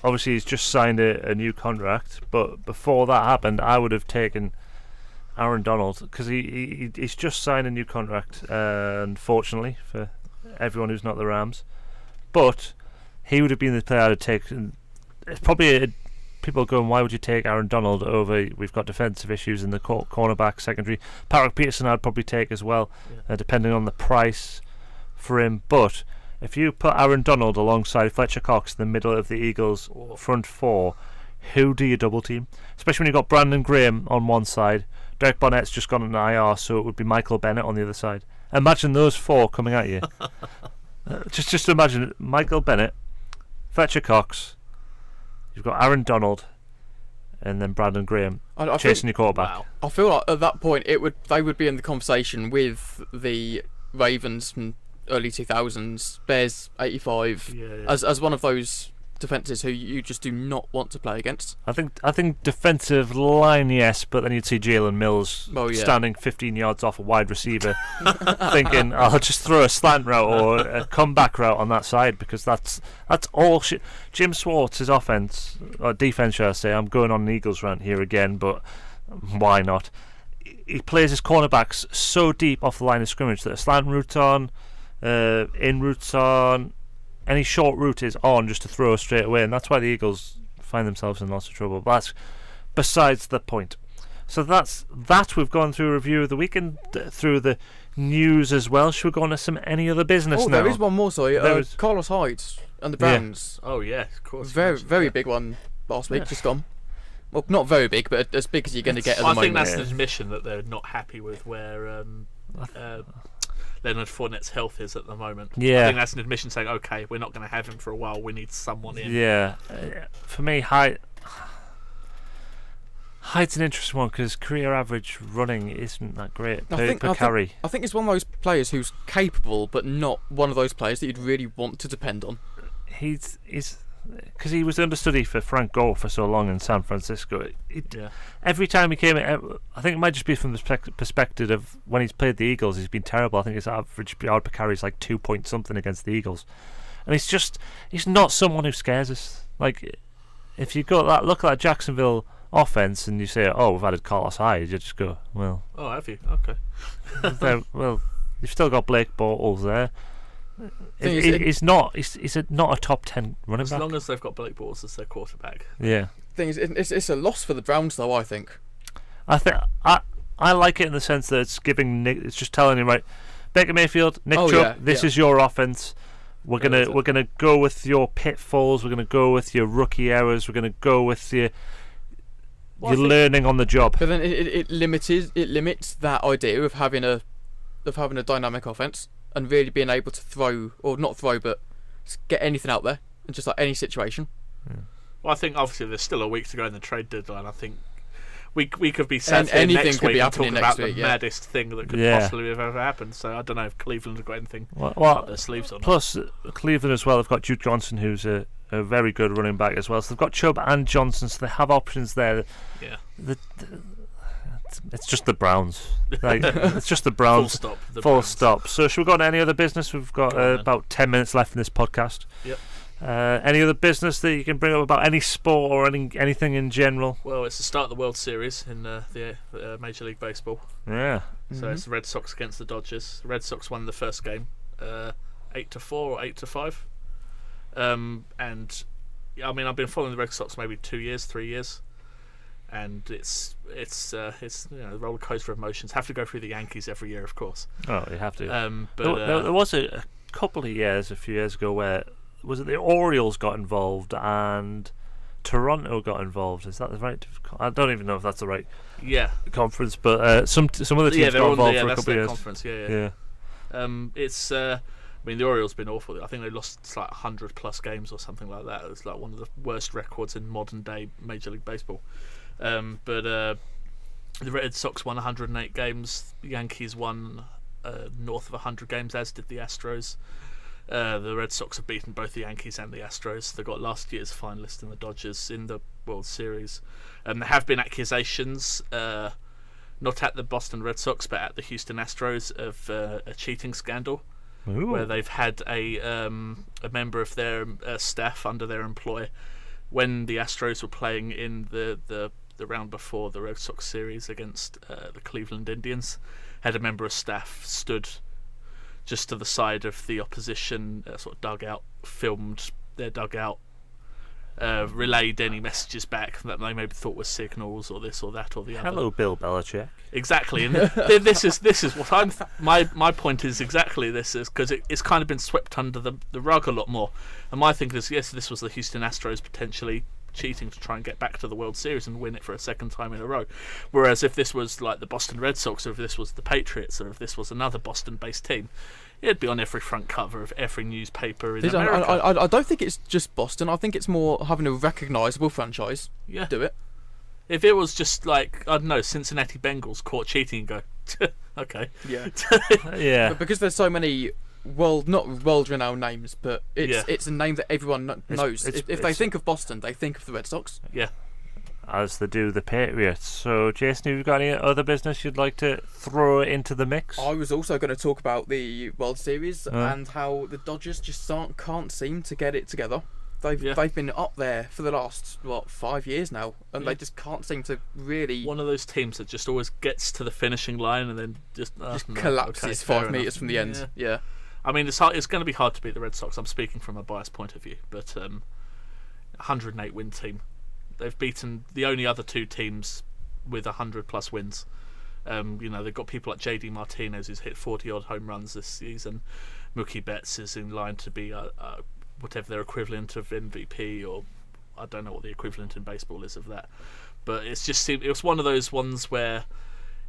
obviously he's just signed a new contract, but before that happened, I would have taken Aaron Donald, because he's just signed a new contract, unfortunately for everyone who's not the Rams. But he would have been the player I'd have taken. It's probably people going, why would you take Aaron Donald over? We've got defensive issues in the cornerback secondary. Patrick Peterson I'd probably take as well, depending on the price for him. But if you put Aaron Donald alongside Fletcher Cox in the middle of the Eagles' front four, who do you double team? Especially when you've got Brandon Graham on one side, Derek Barnett's just gone on an IR, so it would be Michael Bennett on the other side. Imagine those four coming at you. Just imagine it. Michael Bennett, Fletcher Cox, you've got Aaron Donald, and then Brandon Graham chasing your quarterback. Wow. I feel like at that point they would be in the conversation with the Ravens from early 2000s, Bears 85, as one of those defences who you just do not want to play against. I think defensive line, yes, but then you'd see Jalen Mills standing 15 yards off a wide receiver, thinking, "I'll just throw a slant route or a comeback route on that side," because that's all. Jim Schwartz's offense or defense, should I say? I'm going on an Eagles rant here again, but why not? He plays his cornerbacks so deep off the line of scrimmage that a slant route on, in routes on. Any short route is on just to throw straight away, and that's why the Eagles find themselves in lots of trouble. But that's besides the point. So that's that. We've gone through a review of the weekend, through the news as well. Should we go on to some any other business now? There is one more, sorry. Carlos Hyde and the Browns. Yeah. Oh, yeah, of course. Very big one last week, just gone. Well, not very big, but as big as you're going to get at the moment. I think that's an admission that they're not happy with where Leonard Fournette's health is at the moment. Yeah. I think that's an admission saying, okay, we're not going to have him for a while. We need someone in. Yeah. For me, Hyde's an interesting one because career average running isn't that great per carry. I think it's one of those players who's capable, but not one of those players that you'd really want to depend on. He's because he was understudy for Frank Gore for so long in San Francisco. Every time he came in, I think it might just be from the perspective of when he's played the Eagles, he's been terrible. I think his average yard per carry is like 2 point something against the Eagles, and he's not someone who scares us. Like, if you look at that Jacksonville offense and you say, "Oh, we've added Carlos Hyde," you just go, "Well, oh, have you? Okay." Well, you've still got Blake Bortles there. He's not a top 10 running back. As long as they've got Blake Bortles as their quarterback. Yeah. Thing is, it's a loss for the Browns, though. I think. I like it in the sense that it's just telling him, right, Baker Mayfield, Nick Chubb, this is your offense. We're gonna go with your pitfalls. We're gonna go with your rookie errors. We're gonna go with your learning on the job. But then it limits that idea of having a dynamic offense. And really being able to throw, or not throw, but get anything out there, in just like any situation. Yeah. Well, I think obviously there's still a week to go in the trade deadline. I think we could be sat here next week and talking about the maddest thing that could possibly have ever happened. So I don't know if Cleveland have got anything up their sleeves on. Plus, Cleveland as well have got Duke Johnson, who's a very good running back as well. So they've got Chubb and Johnson, so they have options there. Yeah. It's just the Browns. It's just the Browns. Full stop. So should we go on to any other business? We've got about 10 minutes left in this podcast. Yep. Any other business that you can bring up about any sport or anything in general? Well, it's the start of the World Series in the Major League Baseball. Yeah. So it's the Red Sox against the Dodgers. The Red Sox won the first game, 8-4 or 8-5. And I mean, I've been following the Red Sox maybe 3 years. And it's the roller coaster of emotions. Have to go through the Yankees every year, of course. Oh, you have to. But there was a couple of years, a few years ago, where was it the Orioles got involved and Toronto got involved? Is that the right? I don't even know if that's the right conference, but some other teams got involved for a couple of years. Conference, yeah. It's. I mean, the Orioles have been awful. I think they lost like 100 plus games or something like that. It was like one of the worst records in modern day Major League Baseball. But the Red Sox won 108 games. The Yankees won north of 100 games, as did the Astros. The Red Sox have beaten both the Yankees and the Astros. They got last year's finalist in the Dodgers in the World Series. There have been accusations, not at the Boston Red Sox, but at the Houston Astros, of a cheating scandal. Ooh. Where they've had a member of their staff under their employ when the Astros were playing in the round before the Red Sox series against the Cleveland Indians, had a member of staff stood just to the side of the opposition sort of dugout, filmed their dugout, relayed any messages back that they maybe thought were signals or this or that or the other. Hello, Bill Belichick. Exactly, and this is what I'm. My point is exactly this is because it's kind of been swept under the rug a lot more. And my thinking is, yes, this was the Houston Astros potentially cheating to try and get back to the World Series and win it for a second time in a row. Whereas if this was like the Boston Red Sox, or if this was the Patriots, or if this was another Boston-based team, it'd be on every front cover of every newspaper in America. I don't think it's just Boston. I think it's more having a recognisable franchise. Yeah. Do it. If it was just like, I don't know, Cincinnati Bengals caught cheating and go, Okay. Yeah. Yeah. But because there's so many not world-renowned names, but it's a name that everyone knows. If they think of Boston, they think of the Red Sox. Yeah. As they do the Patriots. So, Jason, have you got any other business you'd like to throw into the mix? I was also going to talk about the World Series and how the Dodgers just can't seem to get it together. They've been up there for the last 5 years now, and they just can't seem to really. One of those teams that just always gets to the finishing line and then just collapses 5 meters from the end. Yeah. I mean, it's going to be hard to beat the Red Sox. I'm speaking from a biased point of view, but 108 win team. They've beaten the only other 2 teams with 100+ wins. They've got people like JD Martinez, who's hit 40-odd home runs this season. Mookie Betts is in line to be whatever their equivalent of MVP, or I don't know what the equivalent in baseball is of that. But it was one of those ones where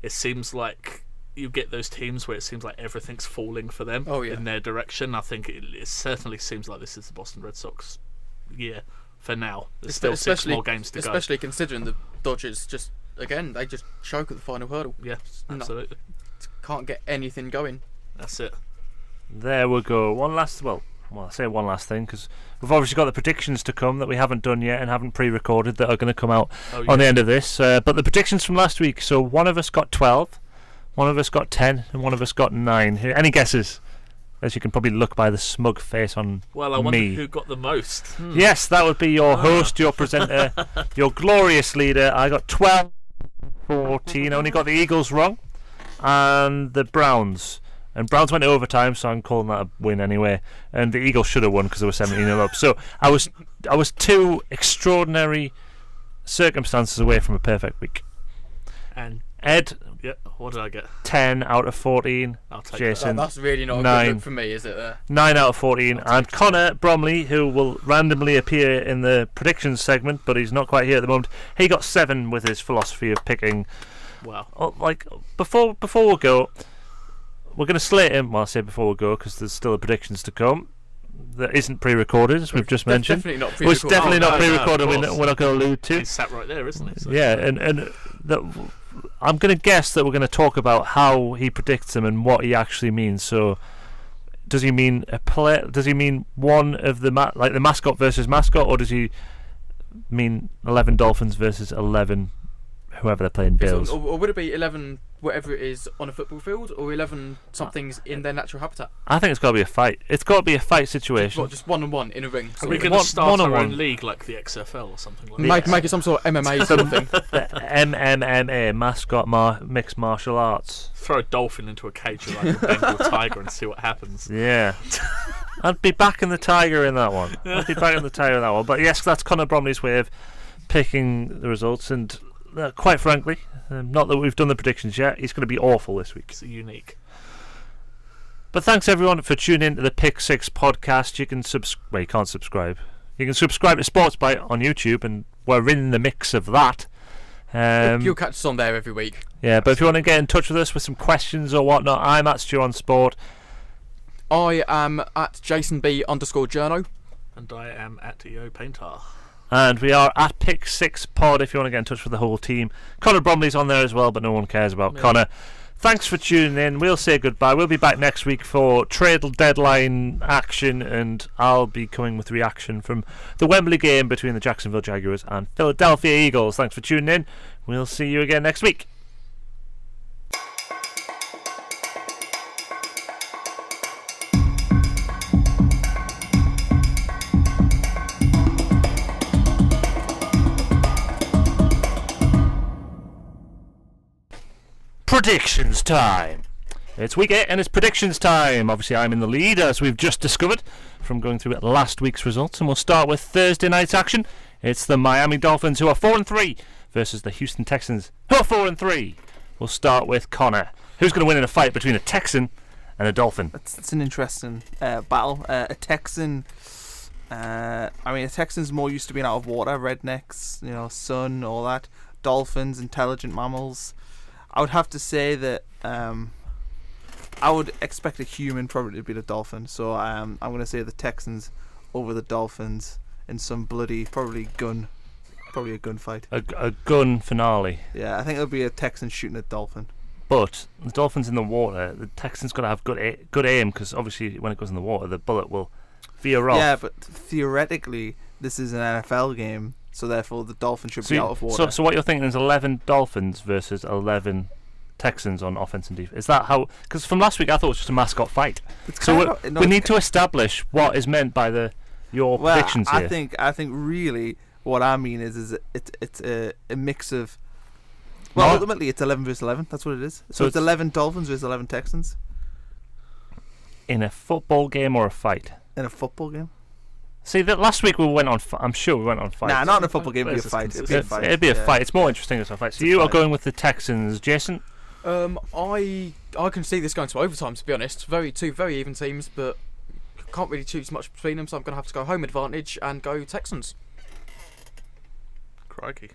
it seems like you get those teams where it seems like everything's falling for them in their direction. I think it certainly seems like this is the Boston Red Sox year for now. There's still 6 more games to go. Especially considering the Dodgers they just choke at the final hurdle. Yeah, absolutely. Can't get anything going. That's it. There we go. I say one last thing, because we've obviously got the predictions to come that we haven't done yet and haven't pre-recorded that are going to come out on the end of this. But the predictions from last week, so one of us got 12, one of us got 10, and one of us got 9. Any guesses? As you can probably look by the smug face on me. Well, I wonder who got the most. Yes, that would be your host, your presenter, your glorious leader. I got 12, 14. I only got the Eagles wrong, and the Browns. And Browns went to overtime, so I'm calling that a win anyway. And the Eagles should have won because they were 17-0 up. So I was 2 extraordinary circumstances away from a perfect week. And Ed, what did I get? 10 out of 14. I'll take Jason, that's really not a 9. good look for me, is it? 9 out of 14. And Connor Bromley, who will randomly appear in the predictions segment, but he's not quite here at the moment, he got 7 with his philosophy of picking. Wow. Before we go, we're going to slate him. Well, I say before we go because there's still predictions to come. That isn't pre-recorded, as we've just mentioned. Definitely not pre-recorded. It's definitely not pre-recorded. We're not going to allude to. He's sat right there, isn't he? So yeah, and I'm going to guess that we're going to talk about how he predicts them and what he actually means. So, does he mean a play? Does he mean one of the the mascot versus mascot, or does he mean 11 Dolphins versus 11 whoever they're playing Bills? Or would it be 11 whatever it is on a football field, or 11 somethings in their natural habitat? I think it's got to be a fight. It's got to be a fight situation. Just 1-on-1 in a ring. Are we going to start our own league like the XFL or something like that? Make it some sort of MMA sort of thing. The MMMA, mascot mixed martial arts. Throw a dolphin into a cage like a Bengal tiger and see what happens. Yeah. I'd be backing the tiger in that one. But yes, that's Connor Bromley's way of picking the results, and quite frankly, not that we've done the predictions yet, he's going to be awful this week. It's unique. But thanks everyone for tuning in to the Pick 6 podcast. You can you can't subscribe. You can subscribe to Sportsbite on YouTube, and we're in the mix of that. You'll catch us on there every week. Yeah, but if you want to get in touch with us with some questions or whatnot, I'm at Stu on Sport. I am at JasonB_Journo. And I am at EO Painter. And we are at Pick 6 Pod if you want to get in touch with the whole team. Connor Bromley's on there as well, but no one cares about Connor. Thanks for tuning in. We'll say goodbye. We'll be back next week for trade deadline action, and I'll be coming with reaction from the Wembley game between the Jacksonville Jaguars and Philadelphia Eagles. Thanks for tuning in. We'll see you again next week. Predictions time. It's week 8 and it's predictions time. Obviously I'm in the lead, as we've just discovered from going through last week's results, and we'll start with Thursday night's action. It's the Miami Dolphins, who are 4-3, versus the Houston Texans, who are 4-3. We'll start with Connor. Who's going to win in a fight between a Texan and a Dolphin? It's an interesting battle. A Texan, a Texan's more used to being out of water, rednecks, sun, all that. Dolphins, intelligent mammals. I would have to say that I would expect a human probably to be the Dolphin. So I'm going to say the Texans over the Dolphins in some bloody, probably a gunfight. A gun finale. Yeah, I think it'll be a Texan shooting a Dolphin. But the Dolphins in the water, the Texans got to have good aim, because obviously when it goes in the water, the bullet will veer off. Yeah, but theoretically, this is an NFL game, so therefore the Dolphins should be out of water. So what you're thinking is 11 Dolphins versus 11 Texans on offense and defense. Is that how? Because from last week I thought it was just a mascot fight. So we need to establish what is meant by your predictions here. I think really what I mean is it's a mix of. Well, ultimately it's 11 versus 11. That's what it is. So it's 11 Dolphins versus 11 Texans in a football game or a fight. In a football game. See, that last week we went on. I'm sure we went on fights. Nah, not in a football game. It'd be a fight. It'd be a fight. It's more interesting as a fight. So you are going with the Texans, Jason? I can see this going to overtime. To be honest, two very even teams, but can't really choose much between them. So I'm going to have to go home advantage and go Texans. Crikey.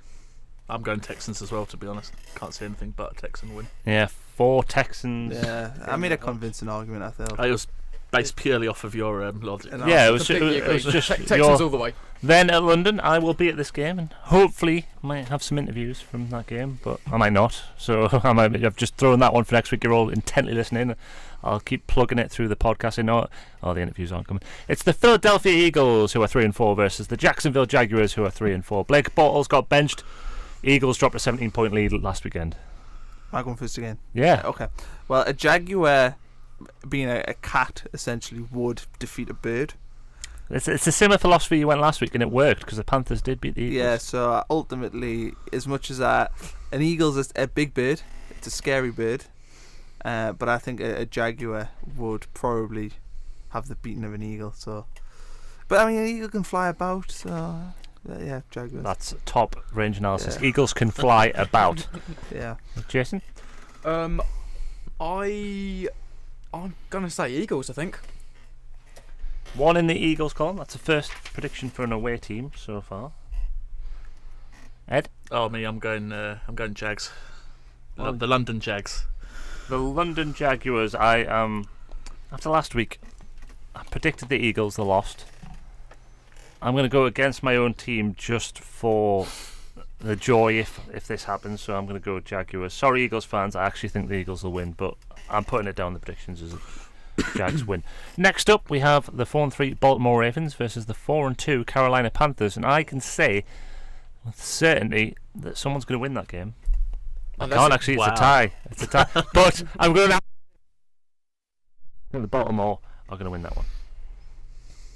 I'm going Texans as well, to be honest. Can't see anything but a Texan win. Yeah, 4 Texans. Yeah, I made a convincing argument, I thought. I was based purely off of your logic. Yeah, it was just Texans all the way. Then at London, I will be at this game, and hopefully might have some interviews from that game, but I might not. So I've just thrown that one for next week. You're all intently listening. I'll keep plugging it through the podcast. I know the interviews aren't coming. It's the Philadelphia Eagles, who are 3-4, versus the Jacksonville Jaguars, who are 3-4. Blake Bortles got benched. Eagles dropped a 17-point lead last weekend. Am I going first again? Yeah. Okay. Well, a jaguar, being a cat, essentially would defeat a bird. It's a similar philosophy you went last week, and it worked because the Panthers did beat the Eagles. Yeah, so ultimately, as much as an eagle's a big bird, it's a scary bird, but I think a jaguar would probably have the beating of an eagle. So, but I mean, an eagle can fly about, so yeah, jaguars. That's top range analysis. Yeah. Eagles can fly about. Yeah. Jason? I'm gonna say Eagles, I think. 1 in the Eagles column. That's the first prediction for an away team so far. Ed? Oh, me. I'm going Jags. The London Jags. The London Jaguars. After last week, I predicted the Eagles. They lost. I'm going to go against my own team just for the joy if this happens. So I'm going to go Jaguars. Sorry, Eagles fans. I actually think the Eagles will win, but I'm putting it down the predictions as Jags win. Next up, we have the 4-3 Baltimore Ravens versus the 4-2 Carolina Panthers, and I can say with certainty that someone's going to win that game. I can't actually. It's a tie. It's a tie. But I'm going to. The Baltimore are going to win that one.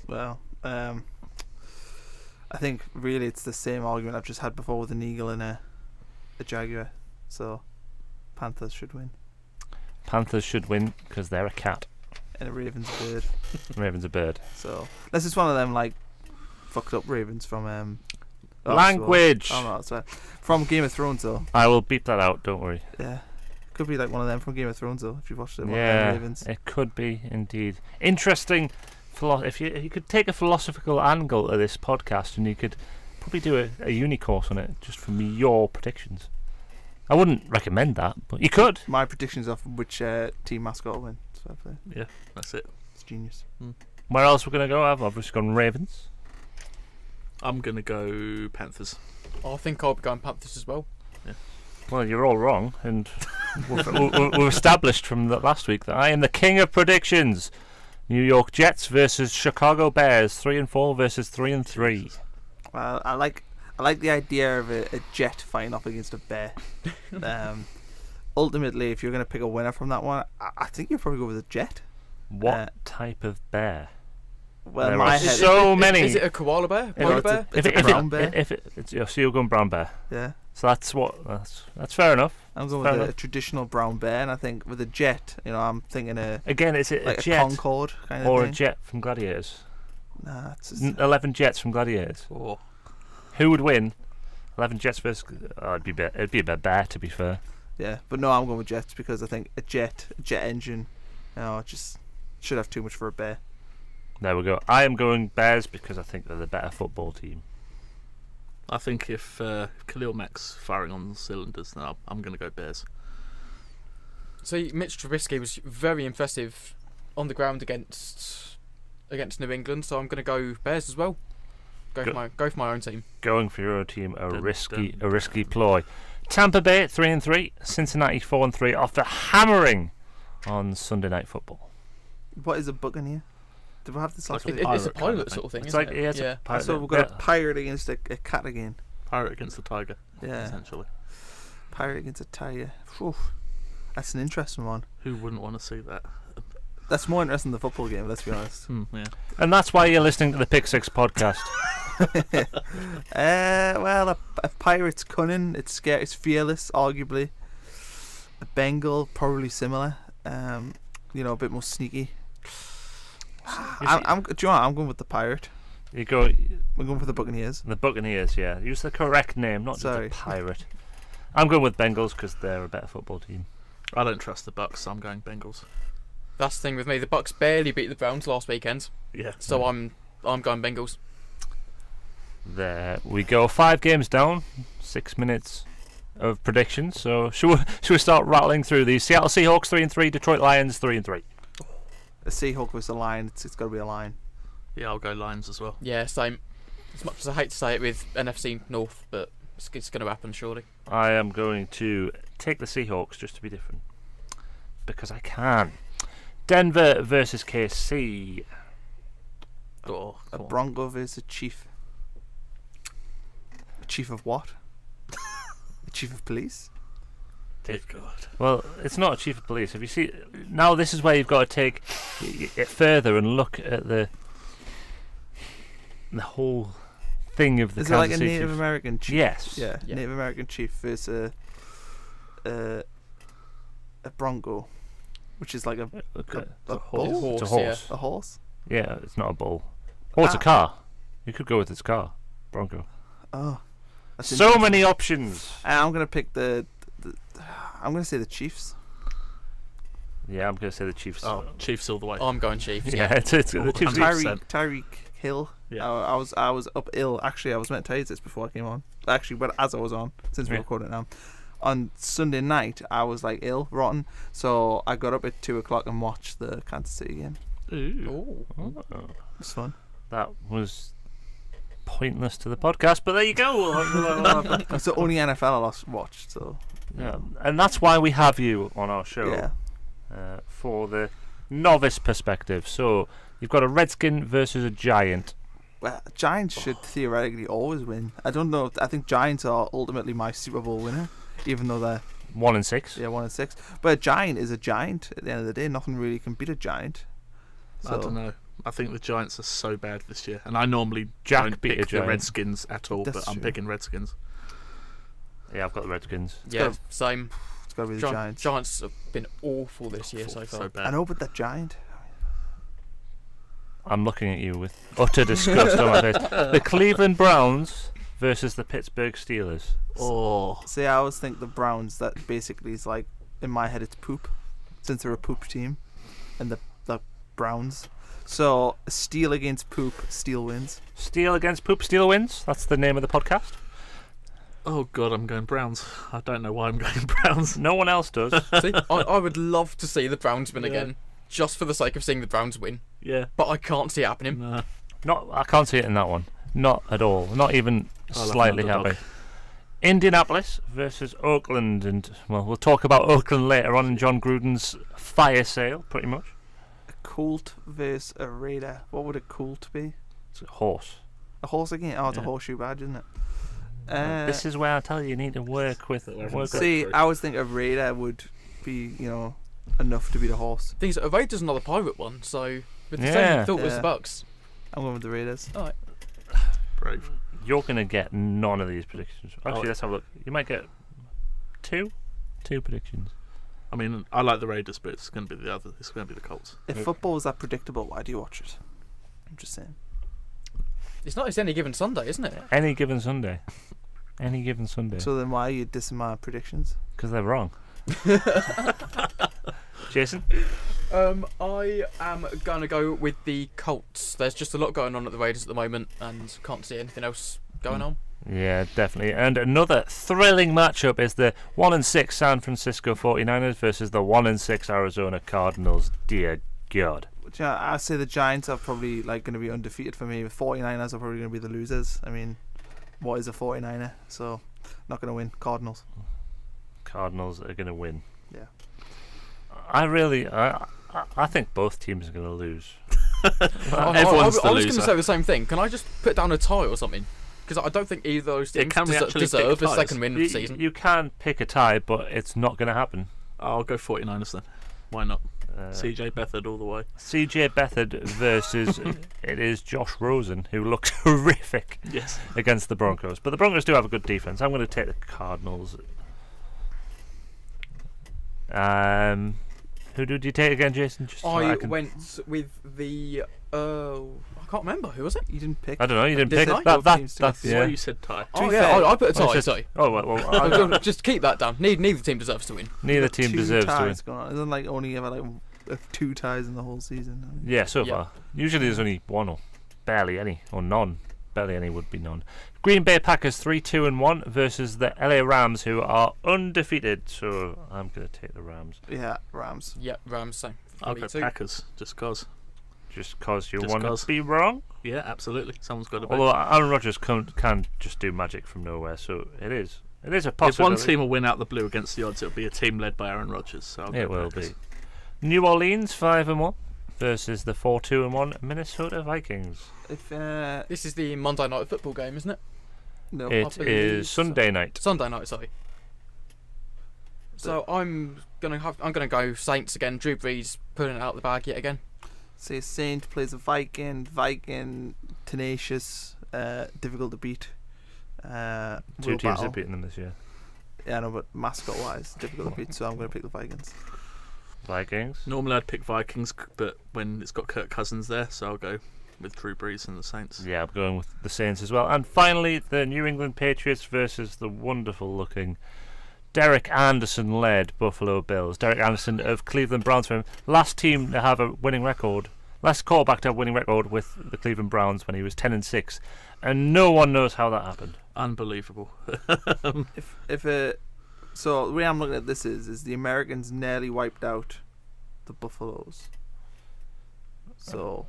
Well, I think really it's the same argument I've just had before with an eagle and a jaguar. So Panthers should win. Panthers should win because they're a cat. And a raven's a bird. Raven's a bird. So unless it's one of them like fucked up ravens from language. So, no, sorry. From Game of Thrones though. I will beep that out. Don't worry. Yeah, could be like one of them from Game of Thrones though. If you've watched it, yeah, ravens. It could be indeed interesting. If you could take a philosophical angle to this podcast, and you could probably do a uni course on it just from your predictions. I wouldn't recommend that, but you could. My predictions of which team mascot will win. Yeah, that's it. It's genius. Where else we're going to go? I've obviously gone Ravens. I'm going to go Panthers. I think I'll be going Panthers as well. Yeah. Well, you're all wrong, and we've established from the last week that I am the king of predictions. New York Jets versus Chicago Bears, 3-4 versus 3-3. Well, I like the idea of a jet fighting off against a bear. Ultimately, if you're going to pick a winner from that one, I think you'll probably go with a jet. What type of bear? Well, there my are so many. Is it a koala bear? Polar bear? It's a brown bear. So you're going brown bear. Yeah. So that's fair enough. I'm going with a traditional brown bear, and I think with a jet, I'm thinking again, is it like a jet Concorde kind of or thing? a jet from Gladiators? Nah, it's 11 jets from Gladiators. Oh. Who would win? 11 jets versus. It'd be a bear, to be fair. Yeah, but no, I'm going with jets because I think a jet engine, just should have too much for a bear. There we go. I am going Bears because I think they're the better football team. I think if Khalil Mack's firing on cylinders, then I'm going to go Bears. See, Mitch Trubisky was very impressive on the ground against New England, so I'm going to go Bears as well. Go for my own team. Going for your own team, a Dun, risky dun, ploy. Tampa Bay 3-3, Cincinnati 4-3 after hammering on Sunday Night Football. What is a buccaneer? Did we have this last Like week? It's a pirate kind of pilot thing. sort of thing, It's isn't like it? it's a pirate. So we've got a pirate against a cat again. Pirate against the tiger, Yeah, essentially. pirate against a tiger. Phew. That's an interesting one. Who wouldn't want to see that? That's more interesting than the football game. Let's be honest. Yeah. And that's why you're listening to the Pick Six podcast. Well, a pirate's cunning. It's scary. It's fearless, arguably. A Bengal, probably similar. A bit more sneaky. Do you know what? I'm going with the pirate. You go We're going for the Buccaneers. the Buccaneers, yeah. Use the correct name, not Sorry. just a pirate. I'm going with Bengals because they're a better football team. I don't trust the Bucks, so I'm going Bengals. That's the thing with me. The Bucks barely beat the Browns last weekend, Yeah. so I'm going Bengals. There we go. 5 games down, 6 minutes of predictions. So should we start rattling through these? Seattle Seahawks 3-3, Detroit Lions 3-3. A Seahawk versus a Lion. It's got to be a Lion. Yeah, I'll go Lions as well. Yeah, same. As much as I hate to say it with NFC North, but it's going to happen surely. I am going to take the Seahawks just to be different because I can. Denver versus KC. Oh, A come on. Bronco versus a Chief. A Chief of what? A Chief of Police? Dear God. Well, it's not a chief of police. If you see now, this is where you've got to take it further and look at the whole thing of the Is it like Kansas a City Native Chiefs. American chief? Yes. Yeah, Yeah. Native American chief versus a Bronco, which is like a Okay. a horse. bull? It's a Horse, horse. A horse? Yeah, it's not a bull. Or it's a car. You could go with its car. Bronco. Oh, that's So interesting. many options. I'm gonna pick the I'm gonna say the Chiefs. Yeah, I'm going to say the Chiefs. Oh, Chiefs all the way. I'm going Chiefs. yeah, it's the Chiefs. 100%. Tyreek Hill. Yeah. I was up ill. Actually, I was meant to tell you this before I came on. Actually, but as I was on, since we're Yeah. recording now, on Sunday night I was like ill, rotten. So I got up at 2:00 and watched the Kansas City game. Ooh. Ooh. Oh, It was fun. that was pointless to the podcast, but there you go. It's the only NFL I watched. So Yeah, and that's why we have you on our show. yeah. For the novice perspective. So you've got a Redskin versus a Giant. Well, Giants should theoretically always win. I don't know. I think Giants are ultimately my Super Bowl winner, even though they're 1-6. 1-6. But a Giant is a Giant. At the end of the day, nothing really can beat a Giant. I don't know. I think the Giants are so bad this year, and I normally Jack don't beat a pick the Giant. Redskins at all, That's but I'm true. picking Redskins. Yeah, I've got the Redskins. Yeah, got- same. It's got to be the Giants. Giants have been awful this year so far. So bad. I know, but that Giant. I'm looking at you with utter disgust on my face. The Cleveland Browns versus the Pittsburgh Steelers. Oh, See, I always think the Browns. That basically is like in my head, it's poop, since they're a poop team, and the Browns. So Steel against poop, Steel wins. Steel against Poop, Steel wins. That's the name of the podcast. oh God, I'm going Browns. I don't know why I'm going Browns. No one else does. See, I would love to see the Browns win Yeah. again, just for the sake of seeing the Browns win. Yeah. But I can't see it happening. No. I can't see it in that one. Not at all. Not even I'll have an slightly underdog. happy. Indianapolis versus Oakland, and well, we'll talk about Oakland later on in John Gruden's fire sale, pretty much. A Colt versus a Raider. What would a Colt be? It's a horse. A horse again? Oh, it's a Yeah. horseshoe badge, isn't it? This is where I tell you need to work with. See, I always think a Raider would be, enough to beat a horse. Things a Raiders another pirate one, so with the Yeah. same thought as Yeah. the Bucks. I'm going with the Raiders. Alright. Brave. You're gonna get none of these predictions. Actually, Oh. let's have a look. You might get two predictions. I mean, I like the Raiders, but it's going to be the other. It's going to be the Colts. If Okay. football is that predictable, why do you watch it? I'm just saying. It's any given Sunday, isn't it? Any given Sunday. Any given Sunday. So then why are you dissing my predictions? Because they're wrong. Jason? I am gonna go with the Colts. There's just a lot going on at the Raiders at the moment, and can't see anything else going on. Yeah, definitely. And another thrilling matchup is the 1-6 San Francisco 49ers versus the 1-6 Arizona Cardinals. Dear God. Yeah, I say the Giants are probably like going to be undefeated for me. The 49ers are probably going to be the losers. I mean, what is a 49er? So, not going to win. Cardinals. Cardinals are going to win. Yeah. I think both teams are going to lose. Everyone's the I was going loser. to say the same thing. Can I just put down a tie or something? Because I don't think either of those Yeah, teams can we actually deserve pick a ties? second win of the You, season. you can pick a tie, but it's not going to happen. I'll go 49ers then. Why not? CJ Beathard all the way. CJ Beathard versus it is Josh Rosen, who looks horrific Yes. against the Broncos. But the Broncos do have a good defense. I'm going to take the Cardinals. Who did you take again, Jason? Just so I can- went with the. I can't remember. Who was it? You didn't pick. I don't know. You didn't Did pick I? it. That, Both that, teams that's That's why yeah. you said tie. To Oh be yeah, fair- I put a Oh, tie. it's Sorry. Oh well, Just keep that down. Neither team deserves to win. neither Got team two deserves to win. ties going on. Isn't like only ever like 2 ties in the whole season? Yeah, so Yeah. far. Usually there's only one or barely any, or none. Barely any would be none. Green Bay Packers 3-2-1 versus the LA Rams, who are undefeated. So I'm going to take the Rams, Yeah, Rams. Yeah, Rams same. I'll Me go too. Packers, just cause. just cause you Just want 'cause. to be wrong. Yeah, absolutely. Someone's got to be. Although Aaron Rodgers can just do magic from nowhere, so it is a If possibility. one team will win out the blue against the odds, it'll be a team led by Aaron Rodgers. So I'll go It will Packers. be. New Orleans 5-1 versus the 4-2-1 Minnesota Vikings. If This is the Monday night football game, isn't it? no, It believe is so. Sunday night. Sunday night, sorry. So I'm gonna go Saints again. Drew Brees putting it out the bag yet again. say Saint plays a Viking. Viking, tenacious, difficult to beat. Two will teams battle. have beaten them this year. Yeah, I know, but mascot wise, difficult to beat. So I'm going to pick the Vikings. Vikings. Normally I'd pick Vikings, but when it's got Kirk Cousins there, so I'll go with Drew Brees and the Saints. Yeah, I'm going with the Saints as well. And finally, the New England Patriots versus the wonderful-looking Derek Anderson-led Buffalo Bills. Derek Anderson of Cleveland Browns fame. Last team to have a winning record. Last quarterback to have a winning record with the Cleveland Browns when he was 10-6. And no one knows how that happened. Unbelievable. So the way I'm looking at this is the Americans nearly wiped out the Buffaloes. So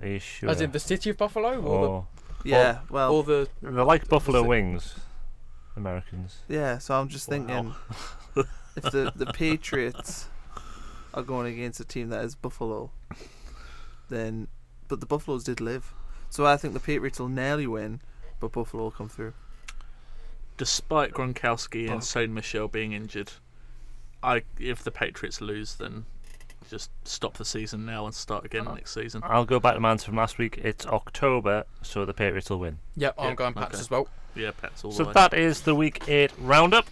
Are you sure? As in the city of Buffalo, or yeah, the, well, or the They're like Buffalo the- Wings, Americans. yeah. So I'm just thinking, if the Patriots are going against a team that is Buffalo, then but the Buffaloes did live. So I think the Patriots will nearly win, but Buffalo will come through. Despite Gronkowski and Sony Michel being injured, if the Patriots lose, then just stop the season now and start again next season. I'll go back to my answer from last week. It's October, so the Patriots will win. yeah, I'm Yeah, going Pats okay. as well. Yeah, Pats all the So way. that is the Week 8 roundup.